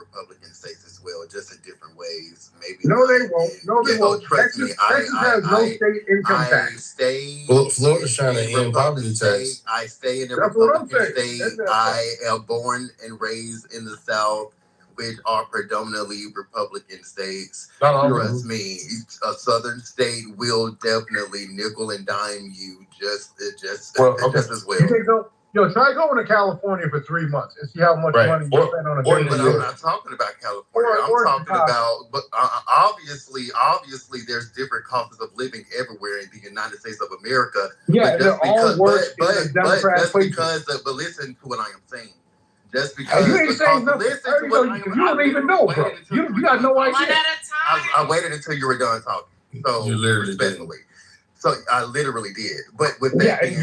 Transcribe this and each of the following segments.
Republican states as well, just in different ways. Maybe no, they won't. No, they won't. Trust me, Texas has no state income tax. Florida's trying to end property tax. I stay in the Republican state. I am born and raised in the South, which are predominantly Republican states. Trust me, a Southern state will definitely nickel and dime you just as well. Try going to California for 3 months and see how much money you spend on a day. But I'm not talking about California. I'm talking about, but obviously, there's different costs of living everywhere in the United States of America. Yeah, they're all worse in the Democrat places. But listen to what I am saying. Just because you ain't saying nothing. You don't even know, bro. You got no idea. One at a time. I waited until you were done talking. So you literally respectfully. So I literally did. But with that being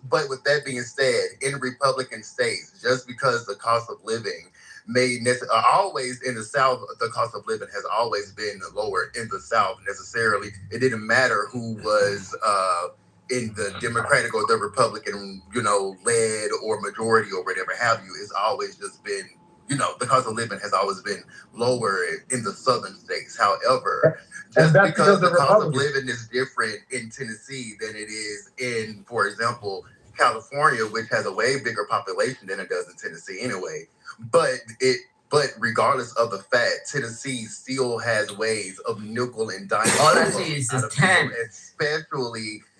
but with that being said, in Republican states, just because the cost of living always in the South, the cost of living has always been lower in the South necessarily. It didn't matter who was in the Democratic or the Republican, led or majority or whatever have you. It's always just been, the cost of living has always been lower in the Southern states. However, just because the cost of living is different in Tennessee than it is in, for example, California, which has a way bigger population than it does in Tennessee anyway. But regardless of the fact, Tennessee still has ways of nickel and diming. All I see is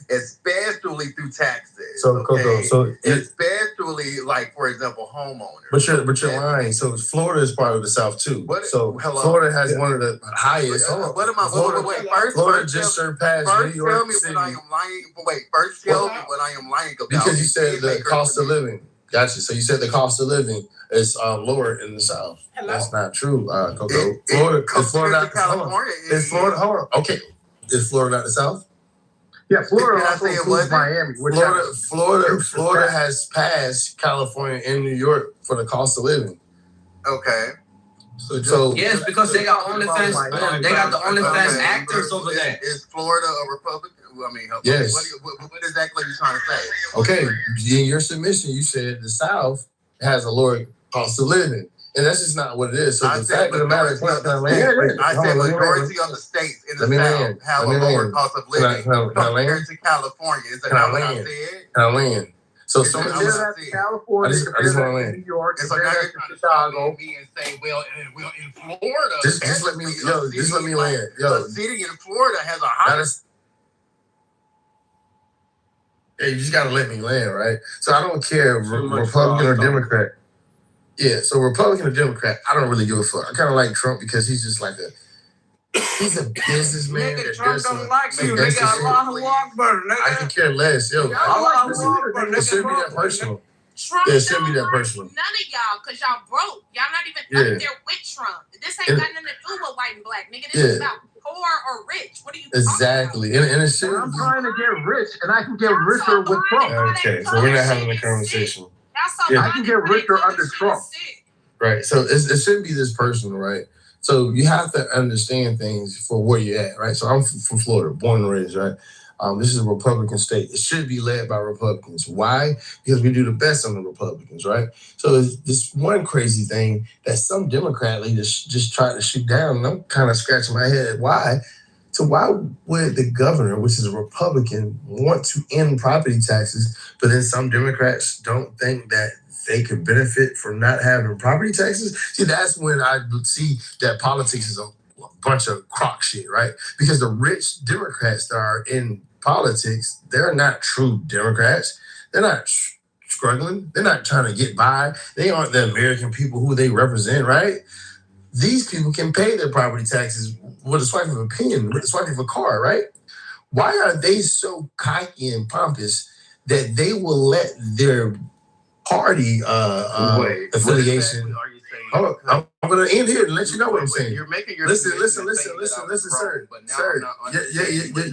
especially through taxes. So, Coco, especially like, for example, homeowners. But you're lying. So Florida is part of the South too. Florida has one of the highest. What am I? Wait, Florida just surpassed New York City. First tell me what I am lying about. Because you said the cost of living. Gotcha. So you said the cost of living is lower in the South. Hello? That's not true, Coco. Florida not California. Is Florida? Hold on. Okay. Is Florida not the South? Yeah, Florida also includes Miami. Florida has passed California and New York for the cost of living. Okay. So yes, because they got OnlyFans. They got the OnlyFans actors over there. Is Florida a Republican? I mean, yes. What exactly are you trying to say? Okay, in your submission, you said the South has a lower cost of living. And that's just not what it is. So the fact of the matter is not that land. I said majority of the states in the South have a lower cost of living compared to California. Is that not what I said? Can I land? So some of this California, I just want to land. New York, and so now you're trying to Chicago me and say, well, in Florida, just let me land. The city in Florida has a higher. Yeah, you just gotta let me land, right? So I don't care Republican or Democrat. Yeah, so Republican or Democrat, I don't really give a fuck. I kind of like Trump because he's just like he's a businessman. Nigga, Trump don't like you. Nigga, Allahu Akbar. I can care less. Yo, it shouldn't be that personal. Trump it shouldn't be that personal. None of y'all, because y'all broke. Y'all not even up there with Trump. This ain't got nothing to do with white and black. Nigga, this is about poor or rich. What are you talking about? And it should. I'm trying to get rich, and I can get richer with Trump. Okay, so we're not having a conversation. I can get richer under Trump. Right. So it shouldn't be this personal, right? So you have to understand things for where you're at, right? So I'm from Florida, born and raised, right? This is a Republican state. It should be led by Republicans. Why? Because we do the best on the Republicans, right? So there's this one crazy thing that some Democrat leaders just try to shoot down, and I'm kind of scratching my head. Why? So why would the governor, which is a Republican, want to end property taxes, but then some Democrats don't think that they could benefit from not having property taxes? See, that's when I see that politics is a bunch of crock shit, right? Because the rich Democrats that are in politics, they're not true Democrats. They're not struggling. They're not trying to get by. They aren't the American people who they represent, right? These people can pay their property taxes with a swipe of a pen, with a swipe of a card, right? Why are they so cocky and pompous that they will let their party affiliation? I'm going to end here and let you know what I'm saying. You're making your listen, sir. Sir,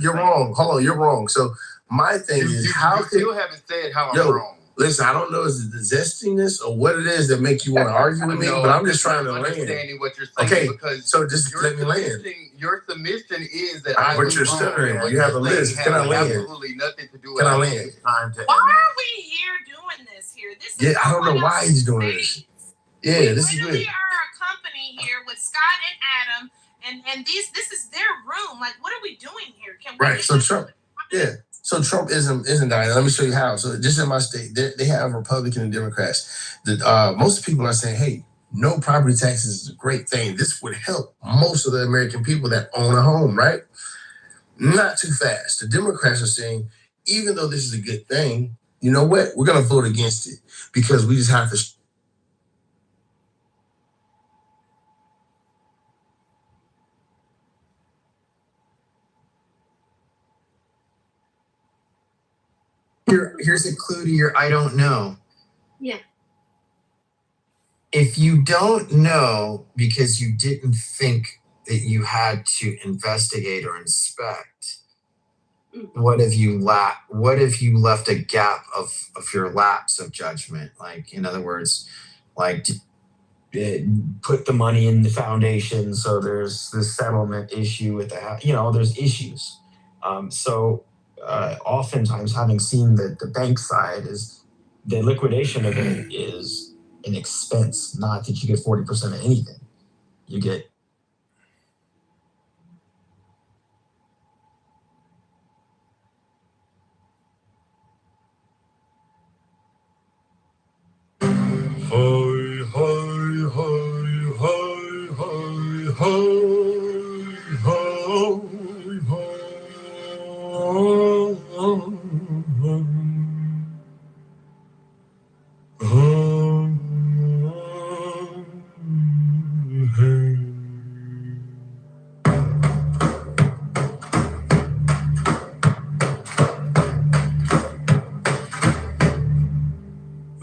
you're wrong. Hold on, you're wrong. So my thing is, how you still haven't said how I'm wrong. Listen, I don't know is it the zestiness or what it is that make you want to argue with me, but I'm just trying to land. Understanding what you're saying. Okay, because so just let me land. Your submission is that but you're stuttering. You have a list. Can I land? Absolutely nothing to do with. Can I land? Why are we here doing this here? This is I don't know why he's doing this. Yeah, this is good. We are a company here with Scott and Adam, and this is their room. Like, what are we doing here? Can we right. So Trump, yeah. So Trumpism isn't dying. Let me show you how. So just in my state, they have Republican and Democrats. Most people are saying, hey, no property taxes is a great thing. This would help most of the American people that own a home, right? Not too fast. The Democrats are saying, even though this is a good thing, you know what? We're going to vote against it because we just have to. Here's a clue to your I don't know. Yeah. If you don't know because you didn't think that you had to investigate or inspect, what if you left a gap of your lapse of judgment? Like, in other words, like put the money in the foundation, so there's this settlement issue with the house. There's issues. Oftentimes, having seen the bank side, is the liquidation of it is an expense. Not that you get 40% of anything. You get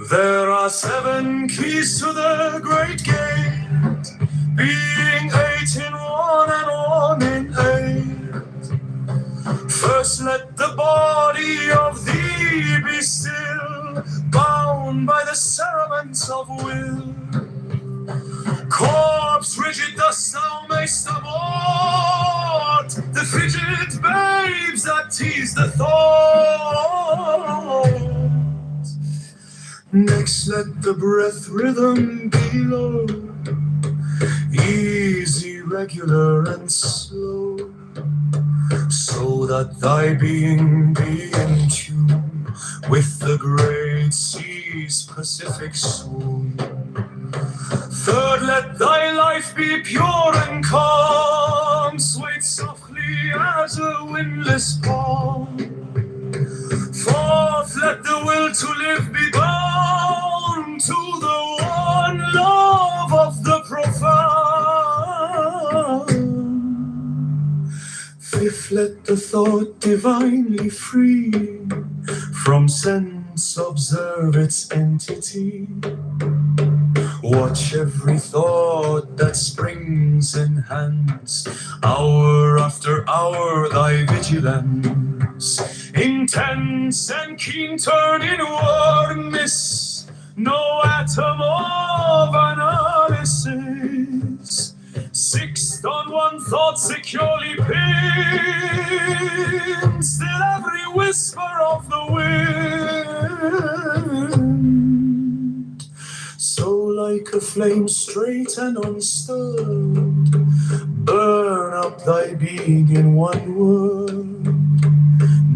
There are 7 keys to the great gate, being 8 in one and 1 in 8. First let the body of thee be still, bound by the cerements of will. Corpse rigid thus thou mayst abort the frigid babes that tease the thought. Next let the breath rhythm be low, easy, regular, and slow, so that thy being be in tune with the great sea's Pacific swoon. Third, let thy life be pure and calm, swayed softly as a windless palm. Fourth, let the will to live be bound to the one love of the profound. Fifth, let the thought divinely free from sense observe its entity. Watch every thought that springs enhance, hour after hour thy vigilance. Intense and keen turn inward, miss no atom of analysis. Sixth, on one thought securely pinned, still every whisper of the wind. So like a flame straight and unstirred, burn up thy being in one word.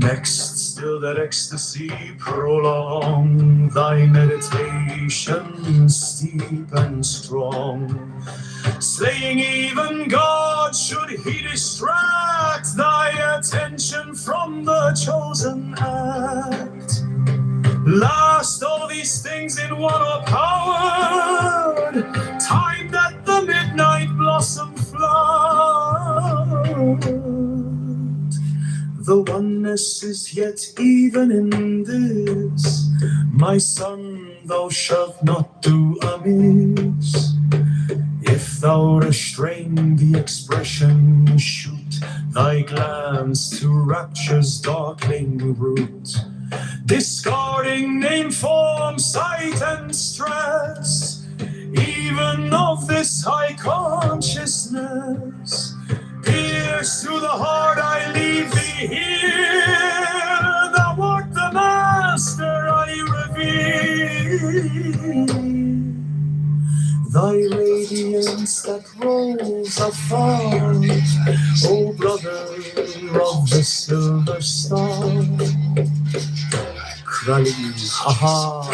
Next, still that ecstasy prolong, thy meditation steep and strong. Slaying even God should he distract thy attention from the chosen act. Last, all these things in one are powered, timed at the midnight blossom flowered. The oneness is yet even in this, my son, thou shalt not do amiss. If thou restrain the expression, shoot thy glance to rapture's darkling root. Discarding name, form, sight, and stress, even of this high consciousness. Pierce through the heart, I leave thee here. Thou art the master I reveal. holy radiance that rolls afar. O brother of the silver star, Krali, ha.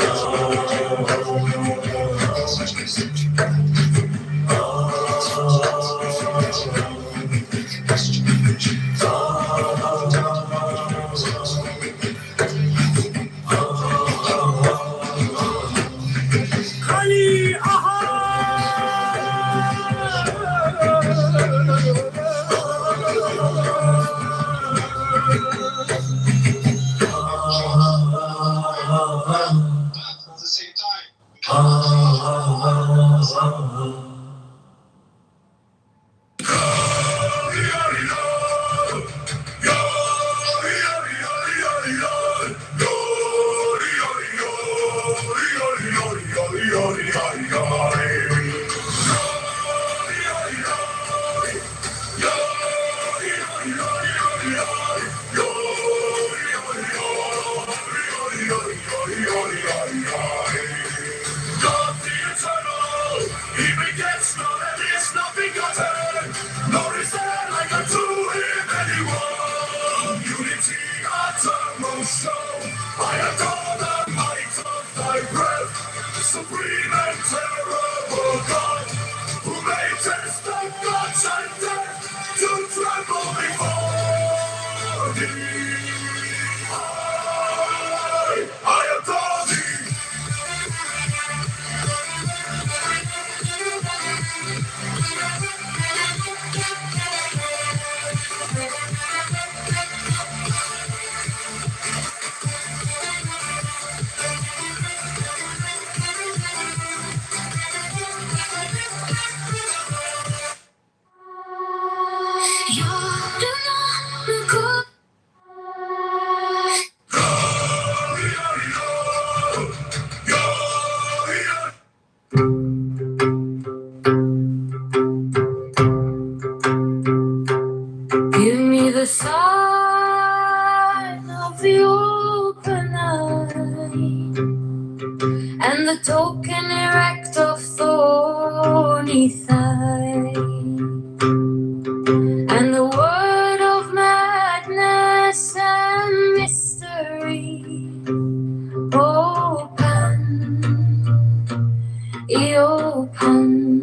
Give me the sign of the open eye and the token erect of thorny thigh and the word of madness and mystery. Open, open,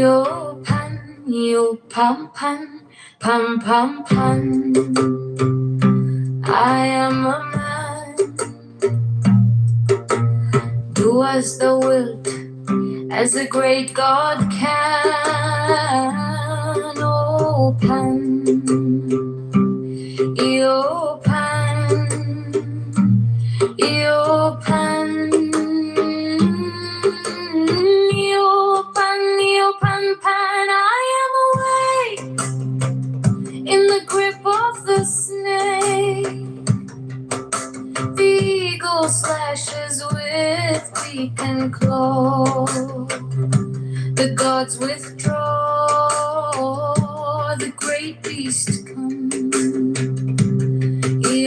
open, pam pam pam pam pam. I am a man. Do as thou wilt, as the great God can. Open, open, open, open, pan. I am awake in the grip of the snake. The eagle slashes with beak and claw. The gods withdraw. The great beast comes.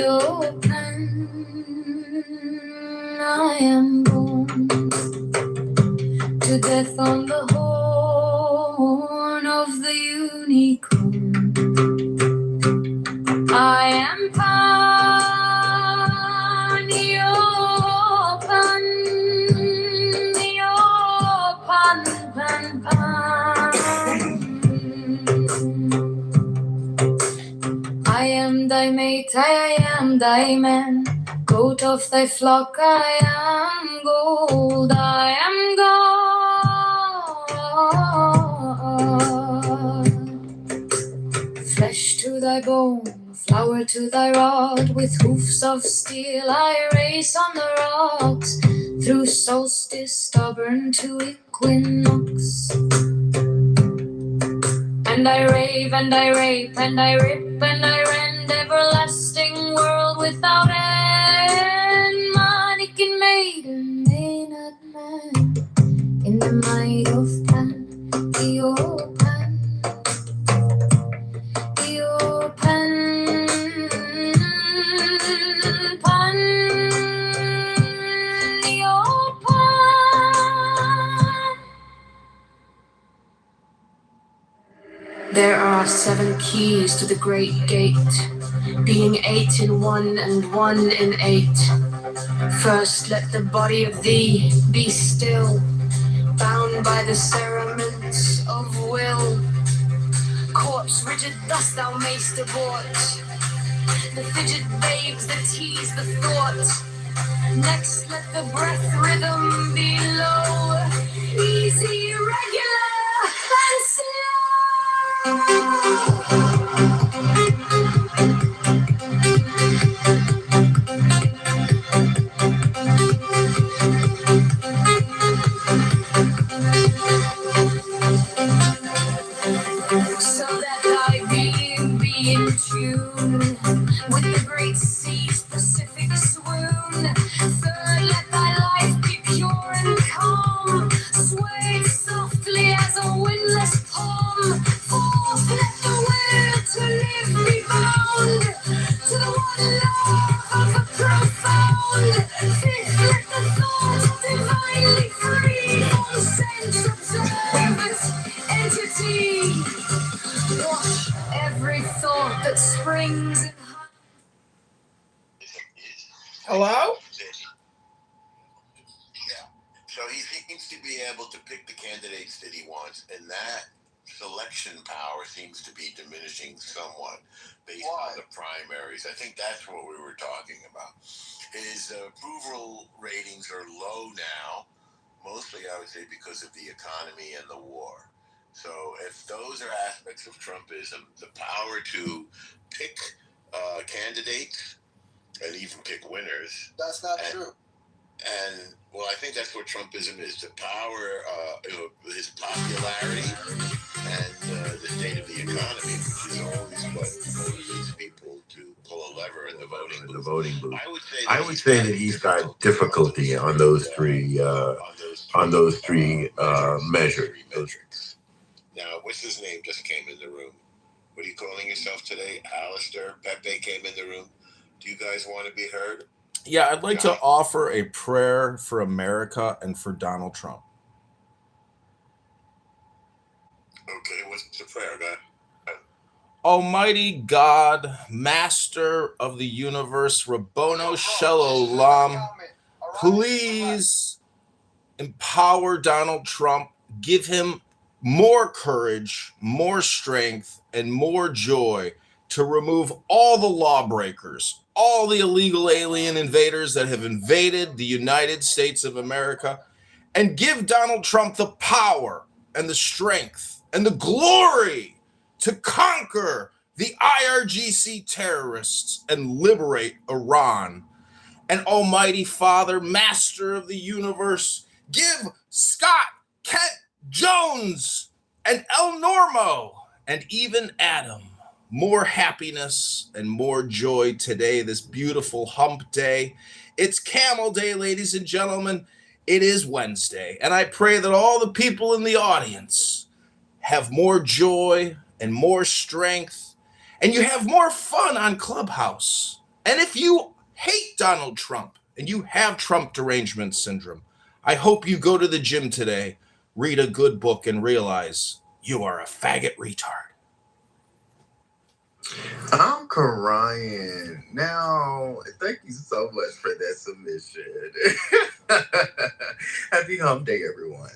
Open. I am born to death on the horn of the unicorn. I am Pan, Pan, I am thy mate, I am thy man. Goat of thy flock, I am gold, I am God. Flesh to thy bone, flower to thy rod, with hoofs of steel I race on the rocks, through solstice stubborn to equinox. And I rave and I rape and I rip and I rend, everlasting world without end. Mannequin maiden, maynard man, in the might of Pan, Pan. Pan, There are 7 keys to the great gate, being 8 in 1 and 1 in 8. First let the body of thee be still, bound by the cerements of will. Corpse rigid thus thou mayst abort the fidget babes that tease the thought. Next let the breath rhythm be low, easy, regular, and so that thy being be in tune with the great sea's Pacific swoon. Third, let thy life be pure and calm, swayed softly as a windless palm. Fourth, let the will to live be bound to the one love of the profound. Fifth, let the thought divinely free from sense observance entity. Wash every thought that springs in. Hello? Yeah. So he seems to be able to pick the candidates that he wants, and that selection power seems to be diminishing somewhat based on the primaries. I think that's what we were talking about. His approval ratings are low now, mostly I would say because of the economy and the war. So if those are aspects of Trumpism, the power to pick candidates and even pick winners. That's not true. And well, I think that's what Trumpism is: the power, his popularity, and the state of the economy, which is always what motivates people to pull a lever in the voting booth. I would say that he's got difficulty on those three measures. Now, what's his name? Just came in the room. What are you calling yourself today? Alistair? Pepe came in the room. Do you guys want to be heard? Yeah, I'd like to offer a prayer for America and for Donald Trump. Okay, what's the prayer, guy? Almighty God, Master of the universe, Rabbono Shel Olam, please empower Donald Trump, give him more courage, more strength, and more joy to remove all the lawbreakers, all the illegal alien invaders that have invaded the United States of America, and give Donald Trump the power and the strength and the glory to conquer the IRGC terrorists and liberate Iran. And Almighty Father, Master of the universe, give Scott, Kent, Jones, and El Normo, and even Adam more happiness and more joy today, this beautiful hump day. It's Camel Day, ladies and gentlemen. It is Wednesday, and I pray that all the people in the audience have more joy and more strength, and you have more fun on Clubhouse. And if you hate Donald Trump and you have Trump derangement syndrome, I hope you go to the gym today, read a good book, and realize you are a faggot retard. I'm crying. Now, thank you so much for that submission. Happy hump day, everyone.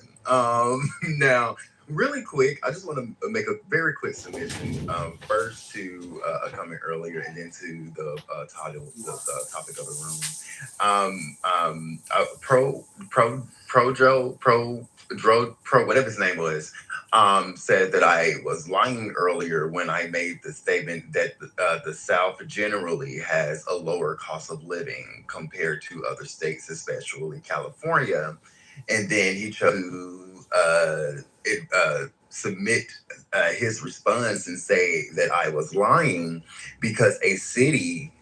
Now, really quick, I just want to make a very quick submission. First to a comment earlier, and then to the title, the topic of the room. Whatever his name was, said that I was lying earlier when I made the statement that the South generally has a lower cost of living compared to other states, especially California. And then he chose to submit his response and say that I was lying because a city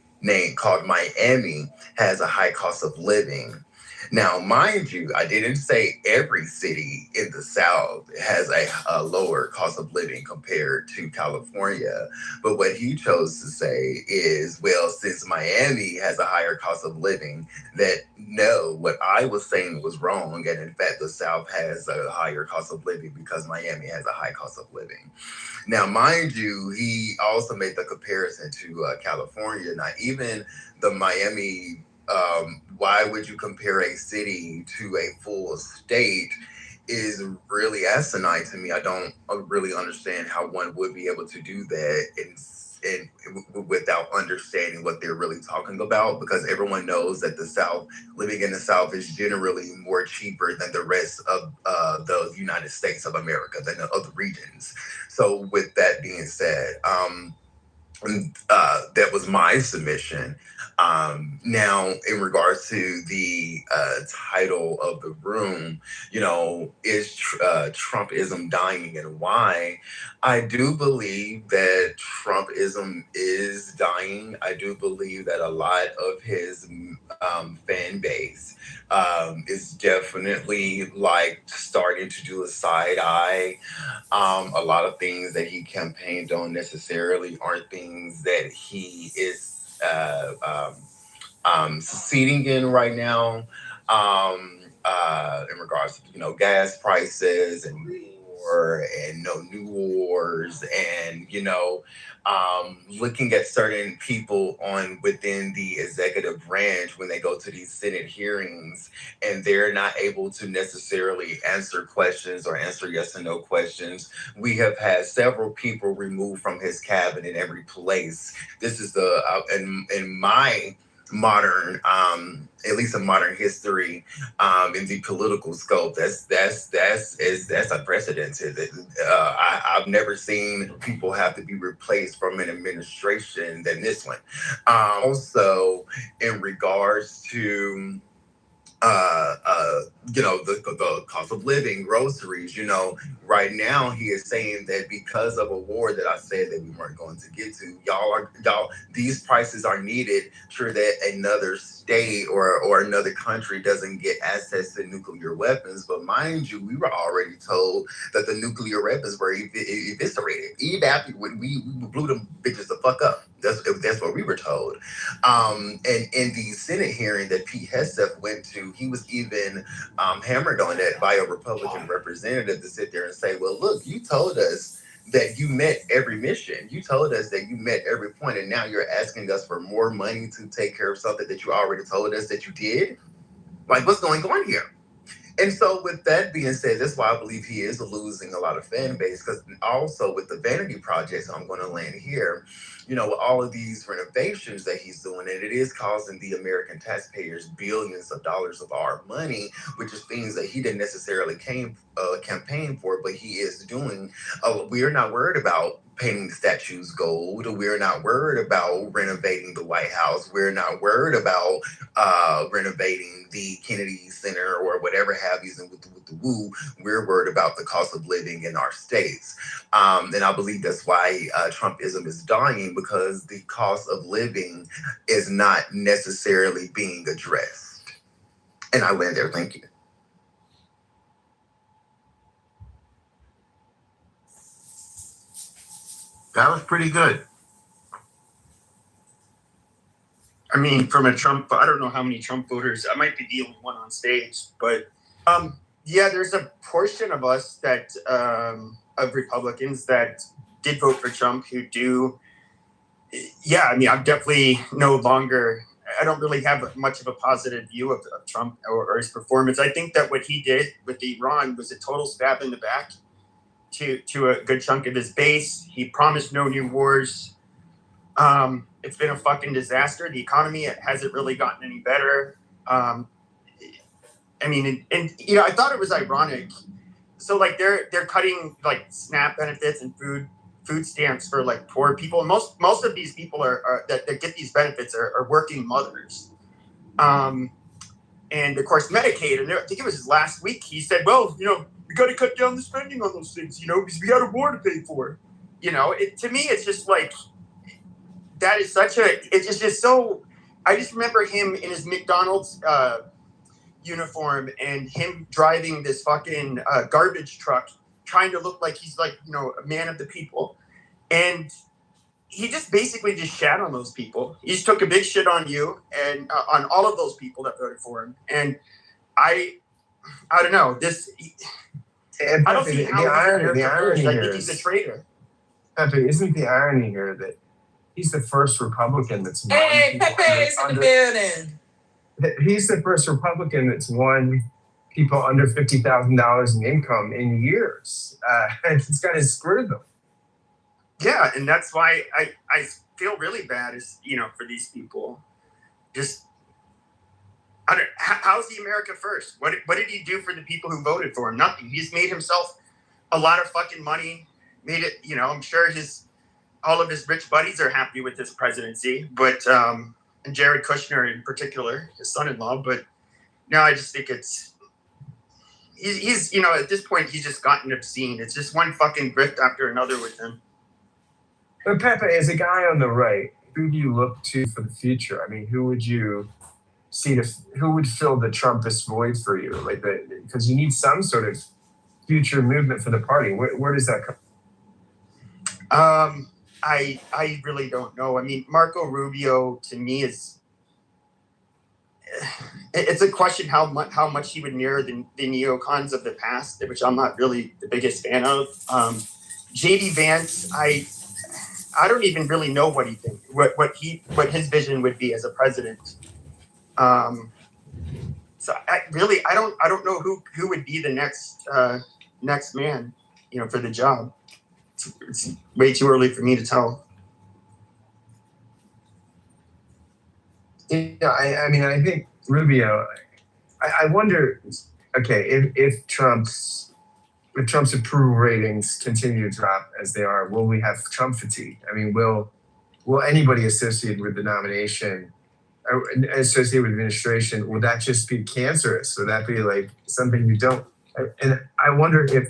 called Miami has a high cost of living. Now, mind you, I didn't say every city in the South has a lower cost of living compared to California. But what he chose to say is, well, since Miami has a higher cost of living, that no, what I was saying was wrong. And in fact, the South has a higher cost of living because Miami has a high cost of living. Now, mind you, he also made the comparison to California. Now, even the Miami, why would you compare a city to a full state is really asinine to me. I don't really understand how one would be able to do that and without understanding what they're really talking about, because everyone knows that the South, living in the South is generally more cheaper than the rest of the United States of America, than the other regions. So with that being said, that was my submission. Now, in regards to the title of the room, is Trumpism dying and why? I do believe that Trumpism is dying. I do believe that a lot of his fan base is definitely like starting to do a side eye. A lot of things that he campaigned on necessarily aren't things that he is succeeding in right now. In regards to gas prices and war and no new wars and looking at certain people on within the executive branch when they go to these Senate hearings and they're not able to necessarily answer questions or answer yes and no questions. We have had several people removed from his cabinet in every place. This is in my modern, at least in modern history, in the political scope, that's unprecedented. I've never seen people have to be replaced from an administration than this one. Also, in regards to the cost of living, groceries, right now he is saying that because of a war that I said that we weren't going to get to, these prices are needed sure that another state or another country doesn't get access to nuclear weapons. But mind you, we were already told that the nuclear weapons were eviscerated. We blew them bitches the fuck up. That's what we were told. And in the Senate hearing that Pete Hegseth went to, he was even hammered on that by a Republican representative to sit there and say, well, look, you told us that you met every mission. You told us that you met every point, and now you're asking us for more money to take care of something that you already told us that you did? Like, what's going on here? And so with that being said, that's why I believe he is losing a lot of fan base, because also with the vanity projects, I'm going to land here, with all of these renovations that he's doing, and it is costing the American taxpayers billions of dollars of our money, which is things that he didn't necessarily campaign for, but he is doing. We're not worried about painting statues gold. We're not worried about renovating the White House. We're not worried about renovating the Kennedy Center or whatever have you with the woo. We're worried about the cost of living in our states. And I believe that's why Trumpism is dying, because the cost of living is not necessarily being addressed. And I land there. Thank you. That was pretty good. I mean, from a Trump, I don't know how many Trump voters, I might be the only one on stage, but yeah, there's a portion of us that, of Republicans that did vote for Trump who do. Yeah, I mean, I'm definitely no longer, I don't really have much of a positive view of Trump or his performance. I think that what he did with Iran was a total stab in the back to a good chunk of his base. He promised no new wars. It's been a fucking disaster. The economy hasn't really gotten any better. I mean, and I thought it was ironic. So like they're cutting like SNAP benefits and food stamps for like poor people. Most of these people are that get these benefits are working mothers. And of course Medicaid. And I think it was last week he said, well, we got to cut down the spending on those things, because we got a war to pay for. To me, it's just like, that is it's just so, I just remember him in his McDonald's, uniform and him driving this fucking garbage truck, trying to look like he's like, a man of the people. And he just basically just shat on those people. He just took a big shit on you and on all of those people that voted for him. And I don't know. I don't see how the irony I here think he's a traitor. Pepe, isn't the irony here that he's the first Republican that's won? Hey, Pepe is in the building. He's the first Republican that's won people under $50,000 in income in years. He's got to screw them. Yeah, and that's why I feel really bad, for these people. Just, how's the America first? What did he do for the people who voted for him? Nothing. He's made himself a lot of fucking money. Made it, I'm sure all of his rich buddies are happy with his presidency, but and Jared Kushner in particular, his son-in-law. But no, I just think he's at this point he's just gotten obscene. It's just one fucking grift after another with him. But Pepe, as a guy on the right, who do you look to for the future? I mean, who would you see who would fill the Trumpist void for you? Because you need some sort of future movement for the party. Where does that come? I really don't know. I mean, Marco Rubio to me it's a question how much he would mirror the neocons of the past, which I'm not really the biggest fan of. JD Vance, I don't even really know what he thinks, what his vision would be as a president. So I don't know who would be the next man, for the job. It's way too early for me to tell. Yeah, I mean, I think Rubio. I wonder. Okay, if Trump's approval ratings continue to drop as they are, will we have Trump fatigue? I mean, will anybody associated with the nomination, or associated with administration, will that just be cancerous? Will that be like something you don't? And I wonder if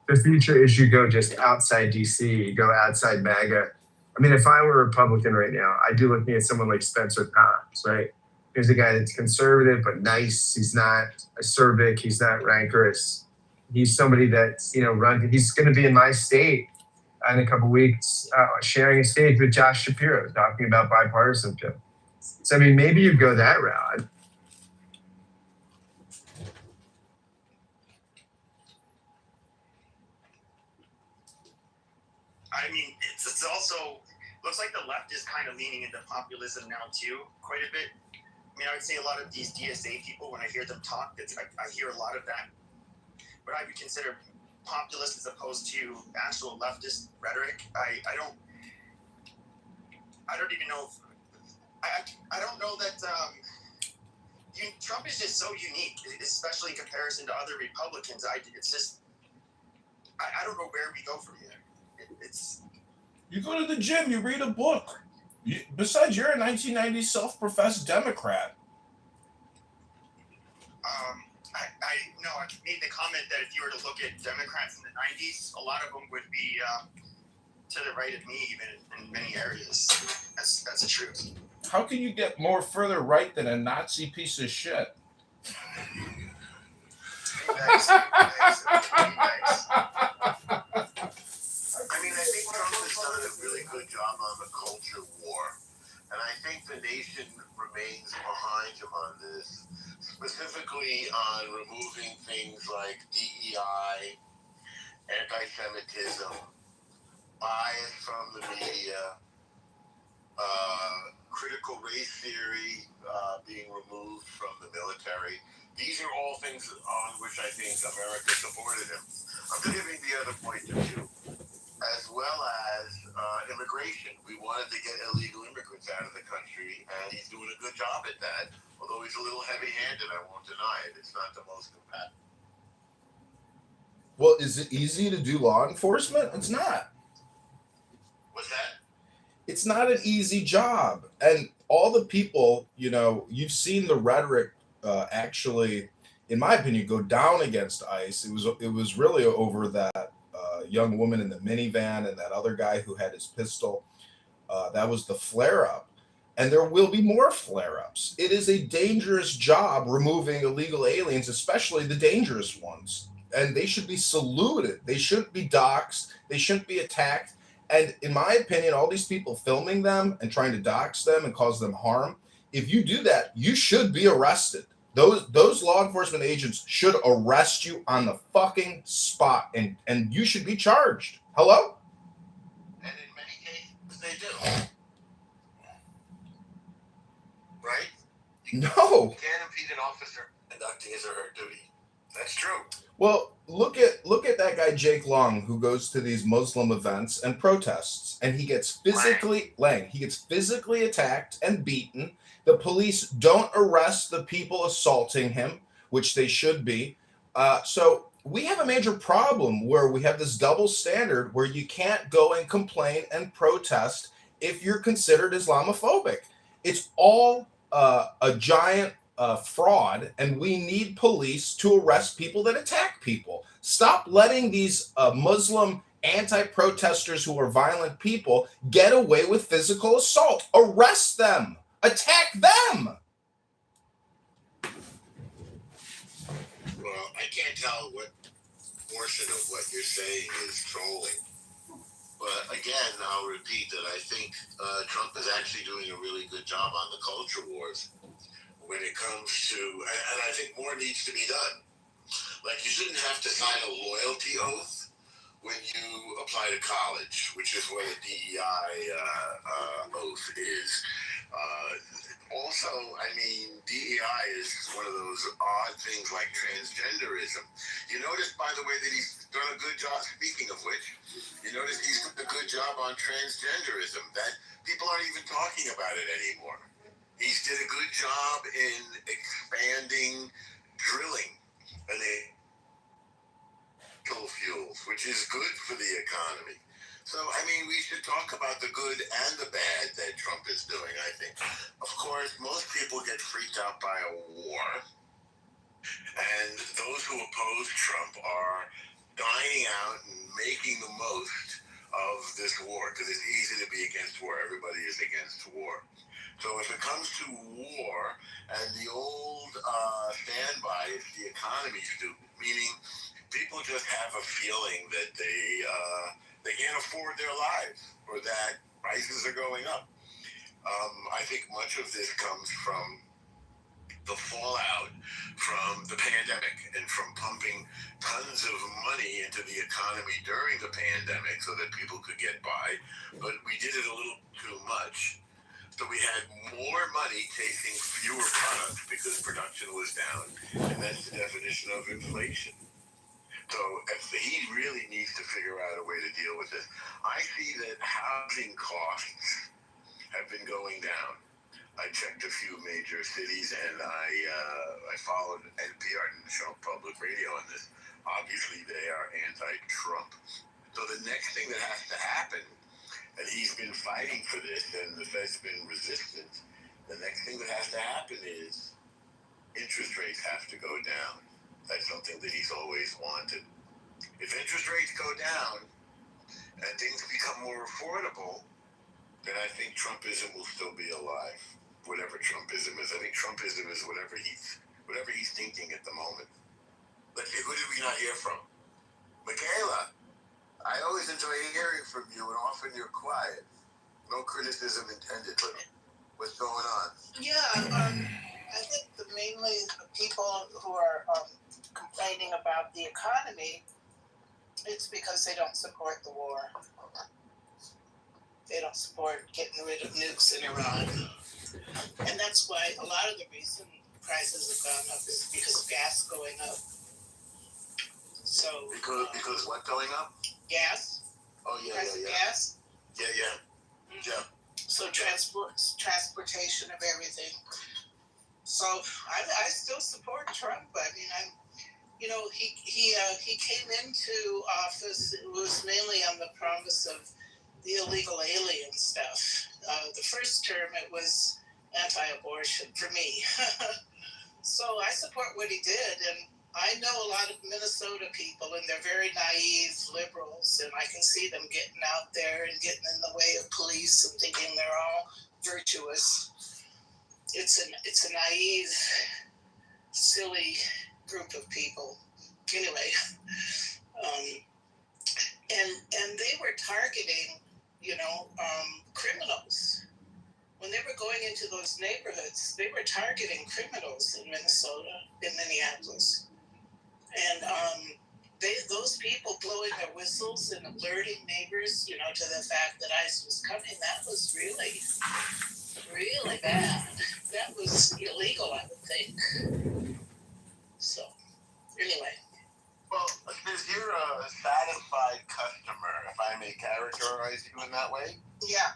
the future is you go just outside DC, go outside MAGA. I mean, if I were a Republican right now, I'd be looking at someone like Spencer Cox, right? Here's a guy that's conservative but nice. He's not acerbic. He's not rancorous. He's somebody that's, he's going to be in my state in a couple of weeks, sharing a stage with Josh Shapiro, talking about bipartisanship. So, I mean, maybe you go that route. I mean, it's also looks like the left is kind of leaning into populism now too, quite a bit. I mean, I would say a lot of these DSA people, when I hear them talk, I hear a lot of that. What I would consider populist as opposed to actual leftist rhetoric. I don't even know. I don't know that Trump is just so unique, especially in comparison to other Republicans. It's just I don't know where we go from here. You go to the gym, you read a book. Besides, you're a 1990s self-professed Democrat. I made the comment that if you were to look at Democrats in the 90s, a lot of them would be to the right of me, even in many areas. That's the truth. How can you get more further right than a Nazi piece of shit? Nice. I mean, I think Trump has done a really good job on the culture war. And I think the nation remains behind him on this, specifically on removing things like DEI, anti-Semitism, bias from the media, critical race theory being removed from the military. These are all things on which I think America supported him. I'm giving the other point of view, as well as immigration. We wanted to get illegal immigrants out of the country, and he's doing a good job at that. Although he's a little heavy-handed, I won't deny it. It's not the most compatible. Well, is it easy to do law enforcement? It's not. What's that? It's not an easy job. And all the people, you've seen the rhetoric actually, in my opinion, go down against ICE. It was really over that young woman in the minivan and that other guy who had his pistol. That was the flare-up. and there will be more flare-ups. It is a dangerous job removing illegal aliens, especially the dangerous ones. And they should be saluted. They shouldn't be doxxed. They shouldn't be attacked. And in my opinion, all these people filming them and trying to dox them and cause them harm, if you do that, you should be arrested. Those law enforcement agents should arrest you on the fucking spot, and you should be charged. Hello? And in many cases, they do. Right? No. You can't impede an officer conducting his or her duty. That's true. Well, look at that guy Jake Long, who goes to these Muslim events and protests, and he gets physically attacked and beaten. The police don't arrest the people assaulting him, which they should be. So we have a major problem where we have this double standard where you can't go and complain and protest if you're considered Islamophobic. It's all a giant fraud, and we need police to arrest people that attack people. Stop letting these Muslim anti-protesters who are violent people get away with physical assault. Arrest them. Attack them. Well, I can't tell what portion of what you're saying is trolling. But again, I'll repeat that I think Trump is actually doing a really good job on the culture wars when it comes to, and I think more needs to be done. Like, you shouldn't have to sign a loyalty oath when you apply to college, which is what a DEI oath is. Also, I mean, DEI is one of those odd things like transgenderism. You notice, by the way, that he's done a good job, speaking of which, you notice he's done a good job on transgenderism, that people aren't even talking about it anymore. He's did a good job in expanding drilling and fuels, which is good for the economy. So, I mean, we should talk about the good and the bad that Trump is doing, I think. Of course, most people get freaked out by a war, and those who oppose Trump are dining out and making the most of this war, because it's easy to be against war. Everybody is against war. So if it comes to war, and the old standby is the economy stupid, meaning people just have a feeling that they can't afford their lives, or that prices are going up. I think much of this comes from the fallout from the pandemic and from pumping tons of money into the economy during the pandemic so that people could get by, but we did it a little too much. So we had more money chasing fewer products because production was down, and that's the definition of inflation. So he really needs to figure out a way to deal with this. I see that housing costs have been going down. I checked a few major cities, and I followed NPR, National Public Radio, on this. Obviously, they are anti-Trump. So the next thing that has to happen, and he's been fighting for this, and the Fed's been resistant, the next thing that has to happen is interest rates have to go down. That's something that he's always wanted. If interest rates go down and things become more affordable, then I think Trumpism will still be alive. Whatever Trumpism is, I think Trumpism is whatever he's thinking at the moment. Let's see, who did we not hear from? Michaela, I always enjoy hearing from you, and often you're quiet. No criticism intended, but what's going on? Yeah, I think mainly the people who are complaining about the economy, it's because they don't support the war. They don't support getting rid of nukes in Iran. And that's why a lot of the reason prices have gone up is because of gas going up. So because what going up? Gas. Oh yeah, price yeah. of gas. Yeah. So transportation of everything. So I still support Trump. I mean, he came into office. It was mainly on the promise of the illegal alien stuff. The first term, it was anti-abortion for me. So I support what he did, and I know a lot of Minnesota people, and they're very naive liberals, and I can see them getting out there and getting in the way of police and thinking they're all virtuous. It's a naive, silly group of people. Anyway, and they were targeting, criminals. When they were going into those neighborhoods, they were targeting criminals in Minneapolis. And those people blowing their whistles and alerting neighbors, to the fact that ICE was coming, that was really, really bad. That was illegal, I would think. So, anyway. Well, since you're a satisfied customer, if I may characterize you in that way. Yeah.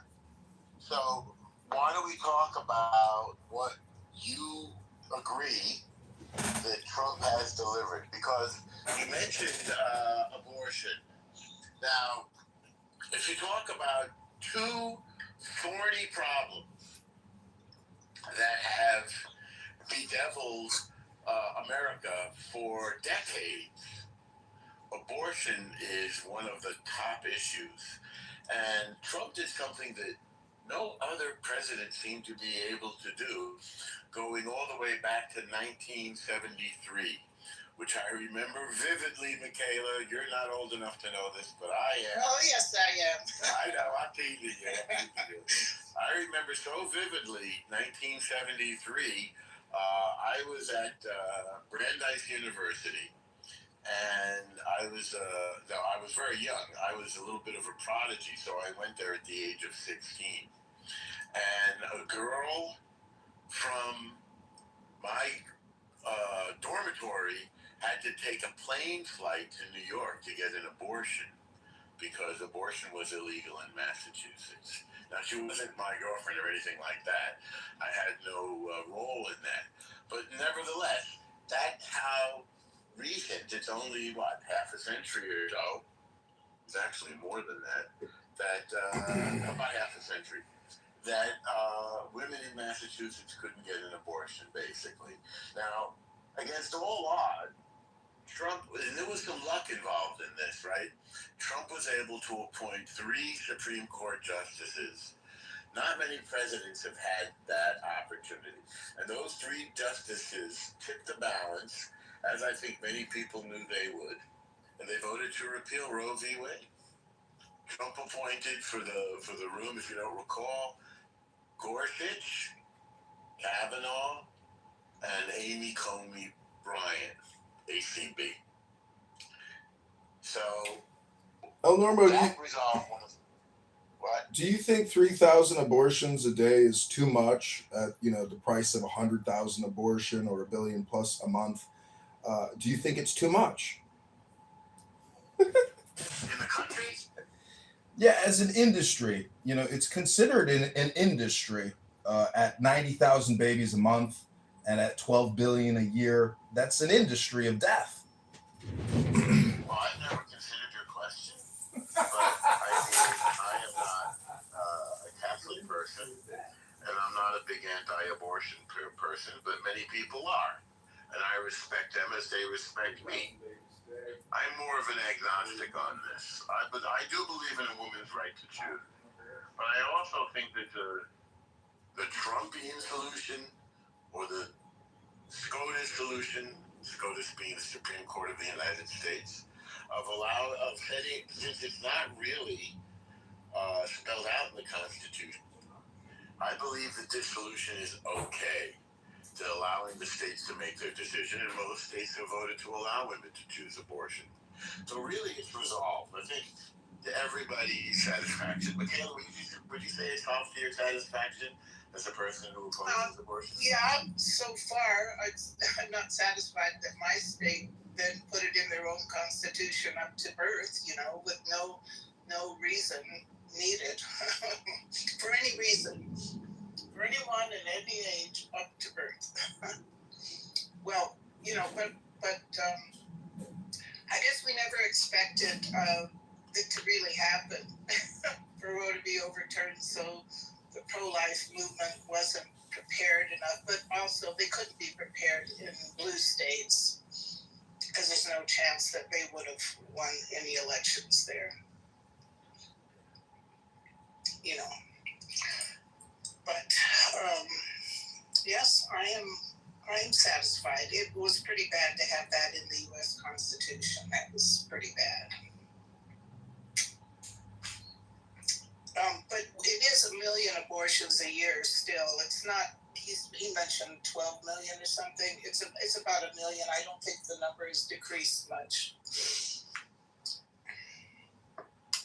So, why don't we talk about what you agree that Trump has delivered? Because you mentioned abortion. Now, if you talk about two thorny problems that have bedeviled America for decades, abortion is one of the top issues. And Trump did something that no other president seemed to be able to do, going all the way back to 1973, which I remember vividly. Michaela, you're not old enough to know this, but I am. Oh, yes, I am. I know, I'm teasing you. I remember so vividly 1973. I was at Brandeis University, and I was very young. I was a little bit of a prodigy, so I went there at the age of 16. And a girl from my dormitory had to take a plane flight to New York to get an abortion because abortion was illegal in Massachusetts. Now, she wasn't my girlfriend or anything like that. I had no role in that. But nevertheless, that's how recent, it's only, half a century or so. It's actually more than that. About half a century. That women in Massachusetts couldn't get an abortion, basically. Now, against all odds, Trump, and there was some luck involved in this, right? Trump was able to appoint 3 Supreme Court justices. Not many presidents have had that opportunity. And those 3 justices tipped the balance, as I think many people knew they would, and they voted to repeal Roe v. Wade. Trump appointed for the room, if you don't recall, Gorsuch, Kavanaugh, and Amy Coney Bryant, ACB. So, Norma, that resolved one of what? Do you think 3,000 abortions a day is too much at the price of 100,000 abortion or $1 billion plus a month? Do you think it's too much? In the country? Yeah, as an industry, it's considered an industry at 90,000 babies a month and at $12 billion a year. That's an industry of death. Well, I've never considered your question, but I am not a Catholic person, and I'm not a big anti-abortion person, but many people are, and I respect them as they respect me. I'm more of an agnostic on this, but I do believe in a woman's right to choose. But I also think that the Trumpian solution or the SCOTUS solution, SCOTUS being the Supreme Court of the United States, of setting, since it's not really spelled out in the Constitution, I believe that this solution is okay to allowing the states to make their decision, and most states have voted to allow women to choose abortion. So really, it's resolved. I think to everybody's satisfaction. Michaela, would you say it's off to your satisfaction as a person who opposes abortion? Yeah, so far, I'm not satisfied that my state then put it in their own constitution up to birth, with no reason needed for any reason. For anyone in any age up to birth. Well, but I guess we never expected it to really happen for Roe to be overturned, so the pro-life movement wasn't prepared enough, but also they couldn't be prepared in blue states. because there's no chance that they would have won any elections there. You know, but yes, I am satisfied. It was pretty bad to have that in the U.S. Constitution. That was pretty bad. But it is 1 million abortions a year still. It's not. He mentioned 12 million or something. It's about 1 million. I don't think the number has decreased much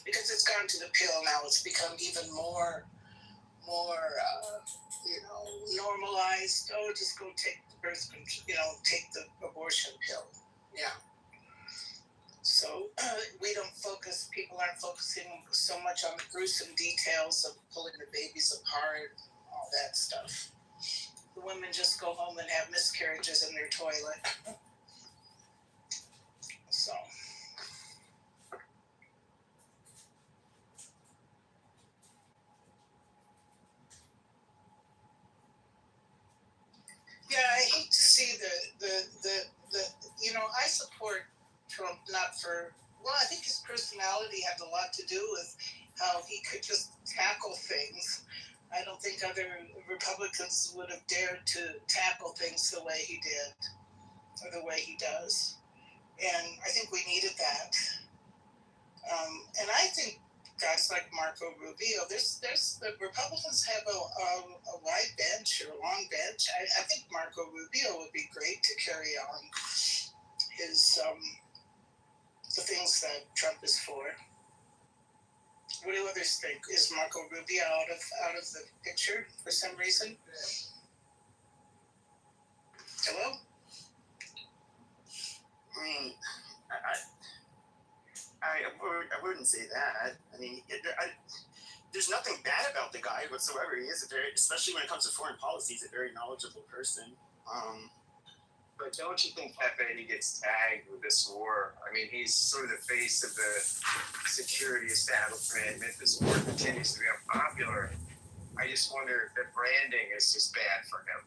because it's gone to the pill now. It's become even more normalized. Oh, just go take the birth control, take the abortion pill. Yeah. So people aren't focusing so much on the gruesome details of pulling the babies apart, all that stuff. The women just go home and have miscarriages in their toilet. So. Yeah, I hate to see the I support Trump not for, well, I think his personality had a lot to do with how he could just tackle things. I don't think other Republicans would have dared to tackle things the way he did or the way he does. And I think we needed that. And I think guys like Marco Rubio, there's the Republicans have a wide bench or a long bench. I think Marco Rubio would be great to carry on his the things that Trump is for. What do others think? Is Marco Rubio out of the picture for some reason? Hello? I mean, I wouldn't say that. I mean, there's nothing bad about the guy whatsoever. He is especially when it comes to foreign policy, he's a very knowledgeable person. But don't you think Pepe gets tagged with this war? I mean, he's sort of the face of the security establishment. If this war continues to be unpopular, I just wonder if the branding is just bad for him.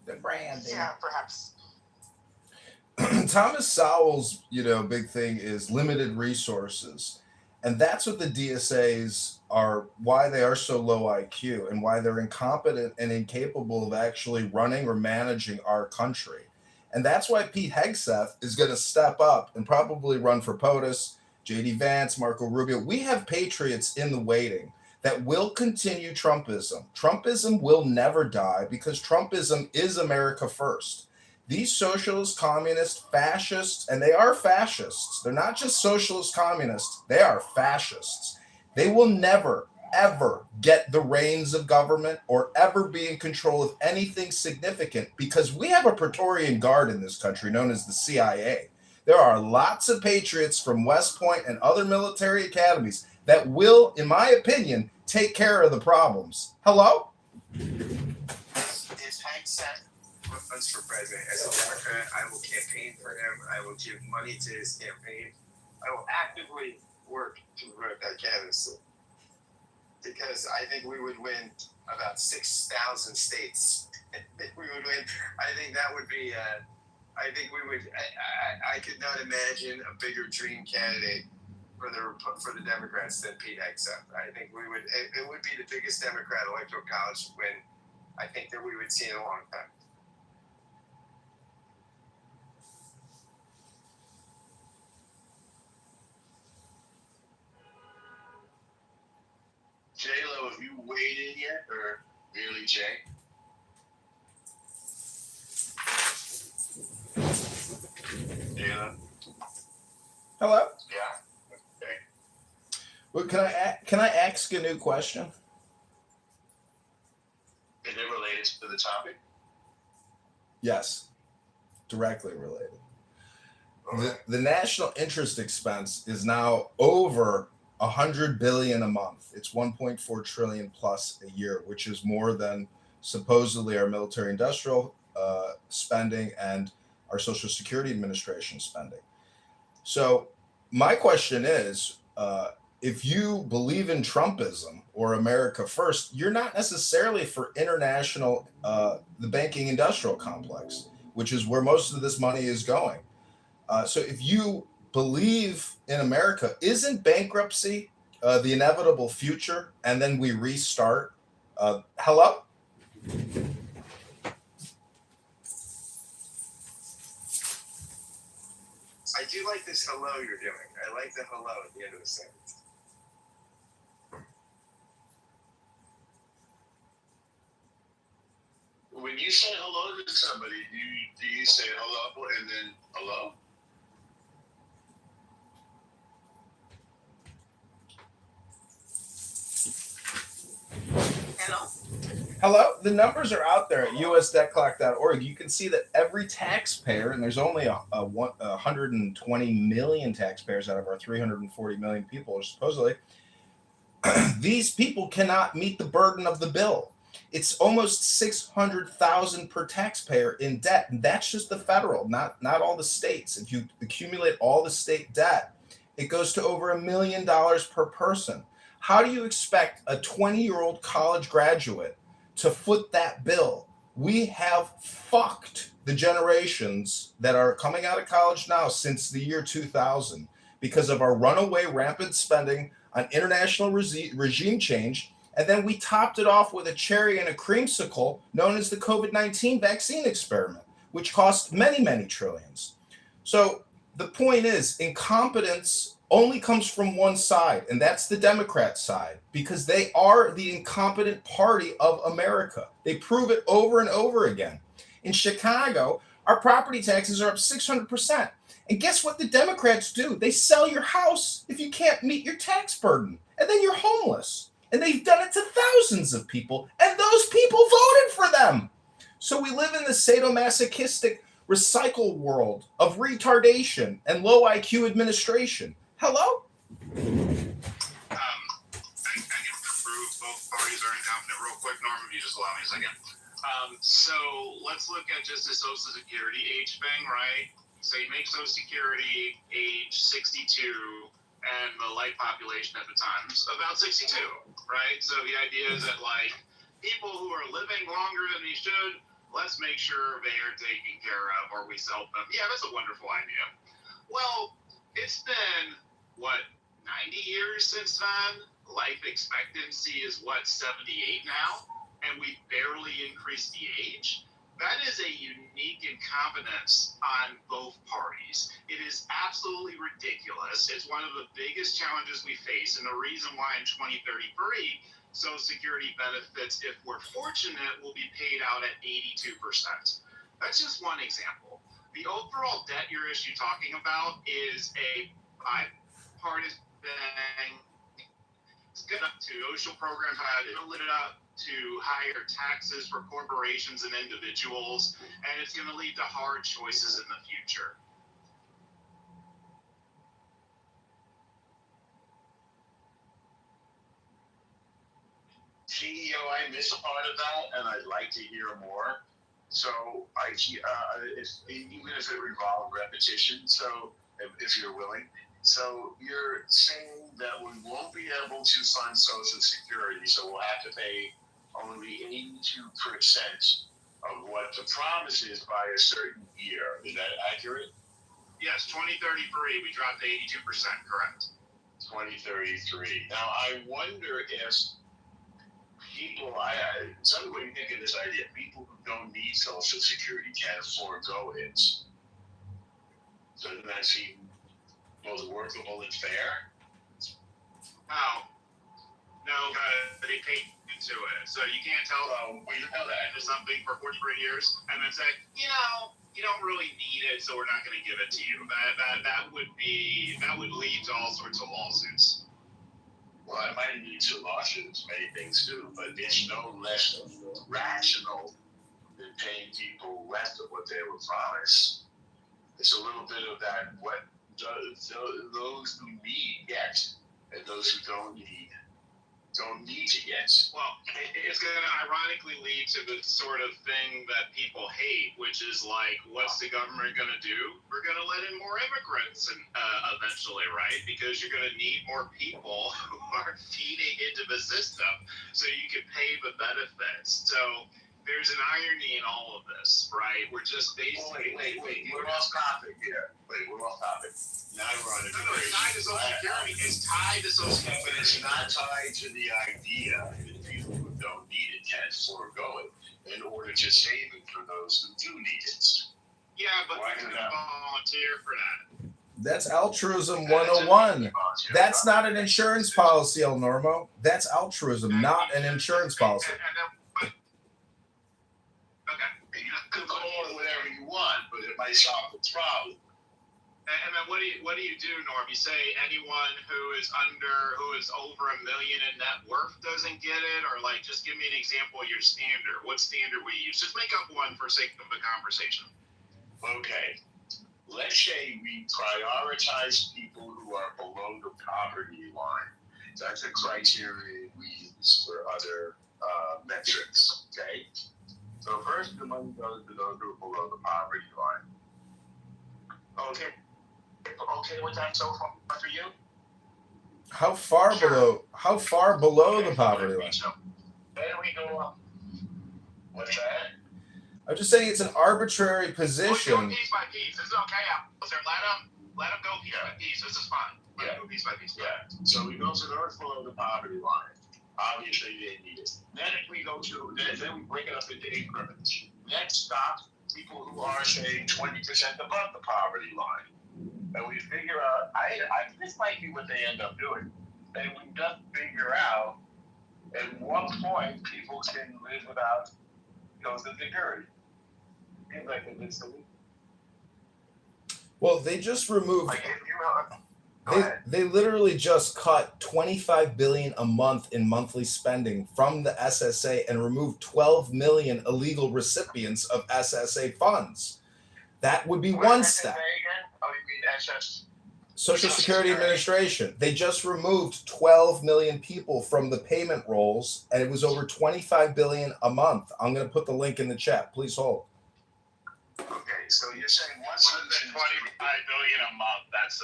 The branding. Yeah, perhaps. Thomas Sowell's, big thing is limited resources. And that's what the DSAs are, why they are so low IQ and why they're incompetent and incapable of actually running or managing our country. And that's why Pete Hegseth is going to step up and probably run for POTUS, J.D. Vance, Marco Rubio. We have patriots in the waiting that will continue Trumpism. Trumpism will never die because Trumpism is America first. These socialist, communist, fascists, and they are fascists. They're not just socialist, communists. They are fascists. They will never, ever get the reins of government or ever be in control of anything significant because we have a Praetorian Guard in this country known as the CIA. There are lots of patriots from West Point and other military academies that will, in my opinion, take care of the problems. Hello? Is Hank Sack runs for president as a Democrat? I will campaign for him. I will give money to his campaign. I will actively work to promote that candidacy because I think we would win about 6,000 states. We would win. I think that would be. I think we would. I could not imagine a bigger dream candidate for the Democrats than Pete Hegseth. I think we would. It would be the biggest Democrat electoral college win I think that we would see in a long time. J-Lo, have you weighed in yet, or merely Jay? Yeah. Hello? Yeah. Okay. Well, can I ask a new question? Is it related to the topic? Yes, directly related. The national interest expense is now over $100 billion a month. It's 1.4 trillion plus a year, which is more than supposedly our military industrial spending and our Social Security Administration spending. So my question is, if you believe in Trumpism or America first, you're not necessarily for international, the banking industrial complex. which is where most of this money is going. So if you believe in America, isn't bankruptcy the inevitable future, and then we restart? Hello? I do like this hello you're doing. I like the hello at the end of the sentence. When you say hello to somebody, do you say hello and then hello? Hello? The numbers are out there at usdebtclock.org. You can see that every taxpayer, and there's only 120 million taxpayers out of our 340 million people, supposedly, these people cannot meet the burden of the bill. It's almost 600,000 per taxpayer in debt. And that's just the federal, not all the states. If you accumulate all the state debt, it goes to over $1 million per person. How do you expect a 20-year-old college graduate to foot that bill? We have fucked the generations that are coming out of college now since the year 2000 because of our runaway rampant spending on international regime change. And then we topped it off with a cherry and a creamsicle known as the COVID-19 vaccine experiment, which cost many, many trillions. So the point is, incompetence only comes from one side, and that's the Democrat side, because they are the incompetent party of America. They prove it over and over again. In Chicago, our property taxes are up 600%. And guess what the Democrats do? They sell your house if you can't meet your tax burden, and then you're homeless. And they've done it to thousands of people, and those people voted for them. So we live in the sadomasochistic recycle world of retardation and low IQ administration. Hello? I can prove both parties are incompetent real quick. Norm, if you just allow me a second. So let's look at just the Social Security age thing, right? So you make Social Security age 62, and the life population at the time is about 62, right? So the idea is that, like, people who are living longer than they should, let's make sure they are taken care of, or we sell them. Yeah, that's a wonderful idea. Well, it's been, 90 years since then? Life expectancy is, 78 now? And we barely increased the age? That is a unique incompetence on both parties. It is absolutely ridiculous. It's one of the biggest challenges we face, and the reason why in 2033, Social Security benefits, if we're fortunate, will be paid out at 82%. That's just one example. The overall debt you're talking about is a bipartisan thing. It's good up to social programs, it'll lit it up to higher taxes for corporations and individuals, and it's going to lead to hard choices in the future. CEO, I missed a part of that, and I'd like to hear more. So, even if it revolved repetition, so if you're willing. So you're saying that we won't be able to fund Social Security, so we'll have to pay only 82% of what the promise is by a certain year. Is that accurate? Yes, 2033, we dropped to 82%, correct. 2033. Now, I wonder if people, somebody think of this idea, people who don't need Social Security can forego it. Doesn't that seem both workable and fair? No, they paid into it. So you can't tell we know that into something for 43 years and then say, you don't really need it, so we're not going to give it to you. That would lead to all sorts of lawsuits. Well, it might lead to lawsuits, many things do, but it's no less rational than paying people less of what they were promised. It's a little bit of that, what those who need get, and those who don't need to get. Well, it's going to ironically lead to the sort of thing that people hate, which is like, what's the government going to do? We're going to let in more immigrants eventually, right? Because you're going to need more people who are feeding into the system so you can pay the benefits. So there's an irony in all of this, right? We're just basically... Wait. We're off topic here. We're off topic. Now we're on No, it's tied to Social Security. It's tied to Social Security. But it's not tied to the idea that people who don't need it can forego it in order to save it for those who do need it. Yeah, but you can volunteer for that. That's altruism 101. That's not an insurance policy, El Normo. That's altruism, not an insurance policy. You can call it whatever you want, but it might solve the problem. And then what do you do, Norm? You say anyone who is over $1 million in net worth doesn't get it, or like just give me an example of your standard. What standard we use? Just make up one for sake of the conversation. Okay. Let's say we prioritize people who are below the poverty line. That's a criteria we use for other metrics. Okay. So first, the money goes to those who are below the poverty line. Okay. Okay with that so far for you? How far below the poverty line? Then we go up. What's that? I'm just saying it's an arbitrary position. We'll go piece by piece. It's okay. Let them go piece by piece. This is fine. Let them go piece by piece. Yeah. So we go to those below the poverty line. Obviously, they need it. Then if we go to, then we break it up into increments. Next stop, people who are, say, 20% above the poverty line. And we figure out, this might be what they end up doing. And we just figure out at what point people can live without Social Security. Seems like a good solution. Well, they just removed. Like if you They literally just cut $25 billion a month in monthly spending from the SSA and removed 12 million illegal recipients of SSA funds. That would be one step. Oh, you mean SS? Social Security Administration. They just removed 12 million people from the payment rolls, and it was over 25 billion a month. I'm going to put the link in the chat. Please hold. Okay, so you're saying once $25 billion a month. That's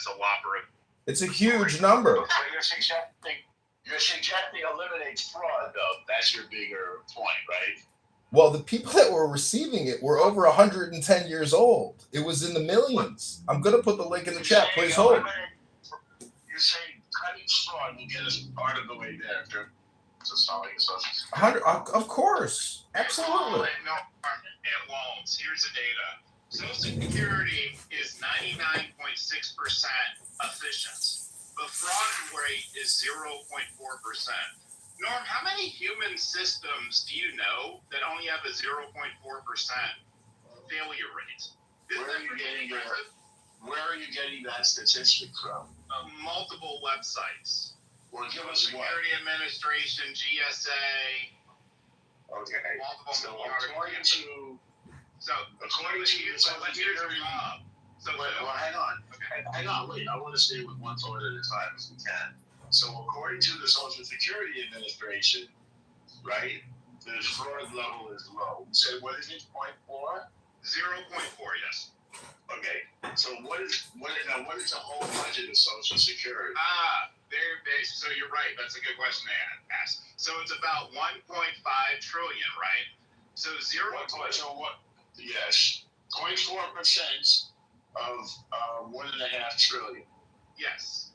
a whopper. It's a huge number. So you're suggesting eliminates fraud, though. That's your bigger point, right? Well, the people that were receiving it were over 110 years old. It was in the millions. I'm going to put the link in the chat. Please hold. You're saying cutting fraud will get us part of the way there to solving the Social Security. Of course. Absolutely. No, it won't. Here's the data. Social Security is 99.6% efficient. The fraud rate is 0.4%. Norm, how many human systems do you know that only have a 0.4% failure rate? Where are you getting that statistic from? Multiple websites. Well, give us one. Security Administration, GSA. Okay. Multiple So according to here's your job. Well, hang on. Okay. Hang on. Wait. I want to stay with one thought at a time as we can. So according to the Social Security Administration, right, the fraud level is low. So what is it? 0.4? 0.4, yes. Okay. So what is the whole budget of Social Security? Very big. So you're right. That's a good question to ask. So it's about 1.5 trillion, right? So Yes. 0.4% of 1.5 trillion. Yes.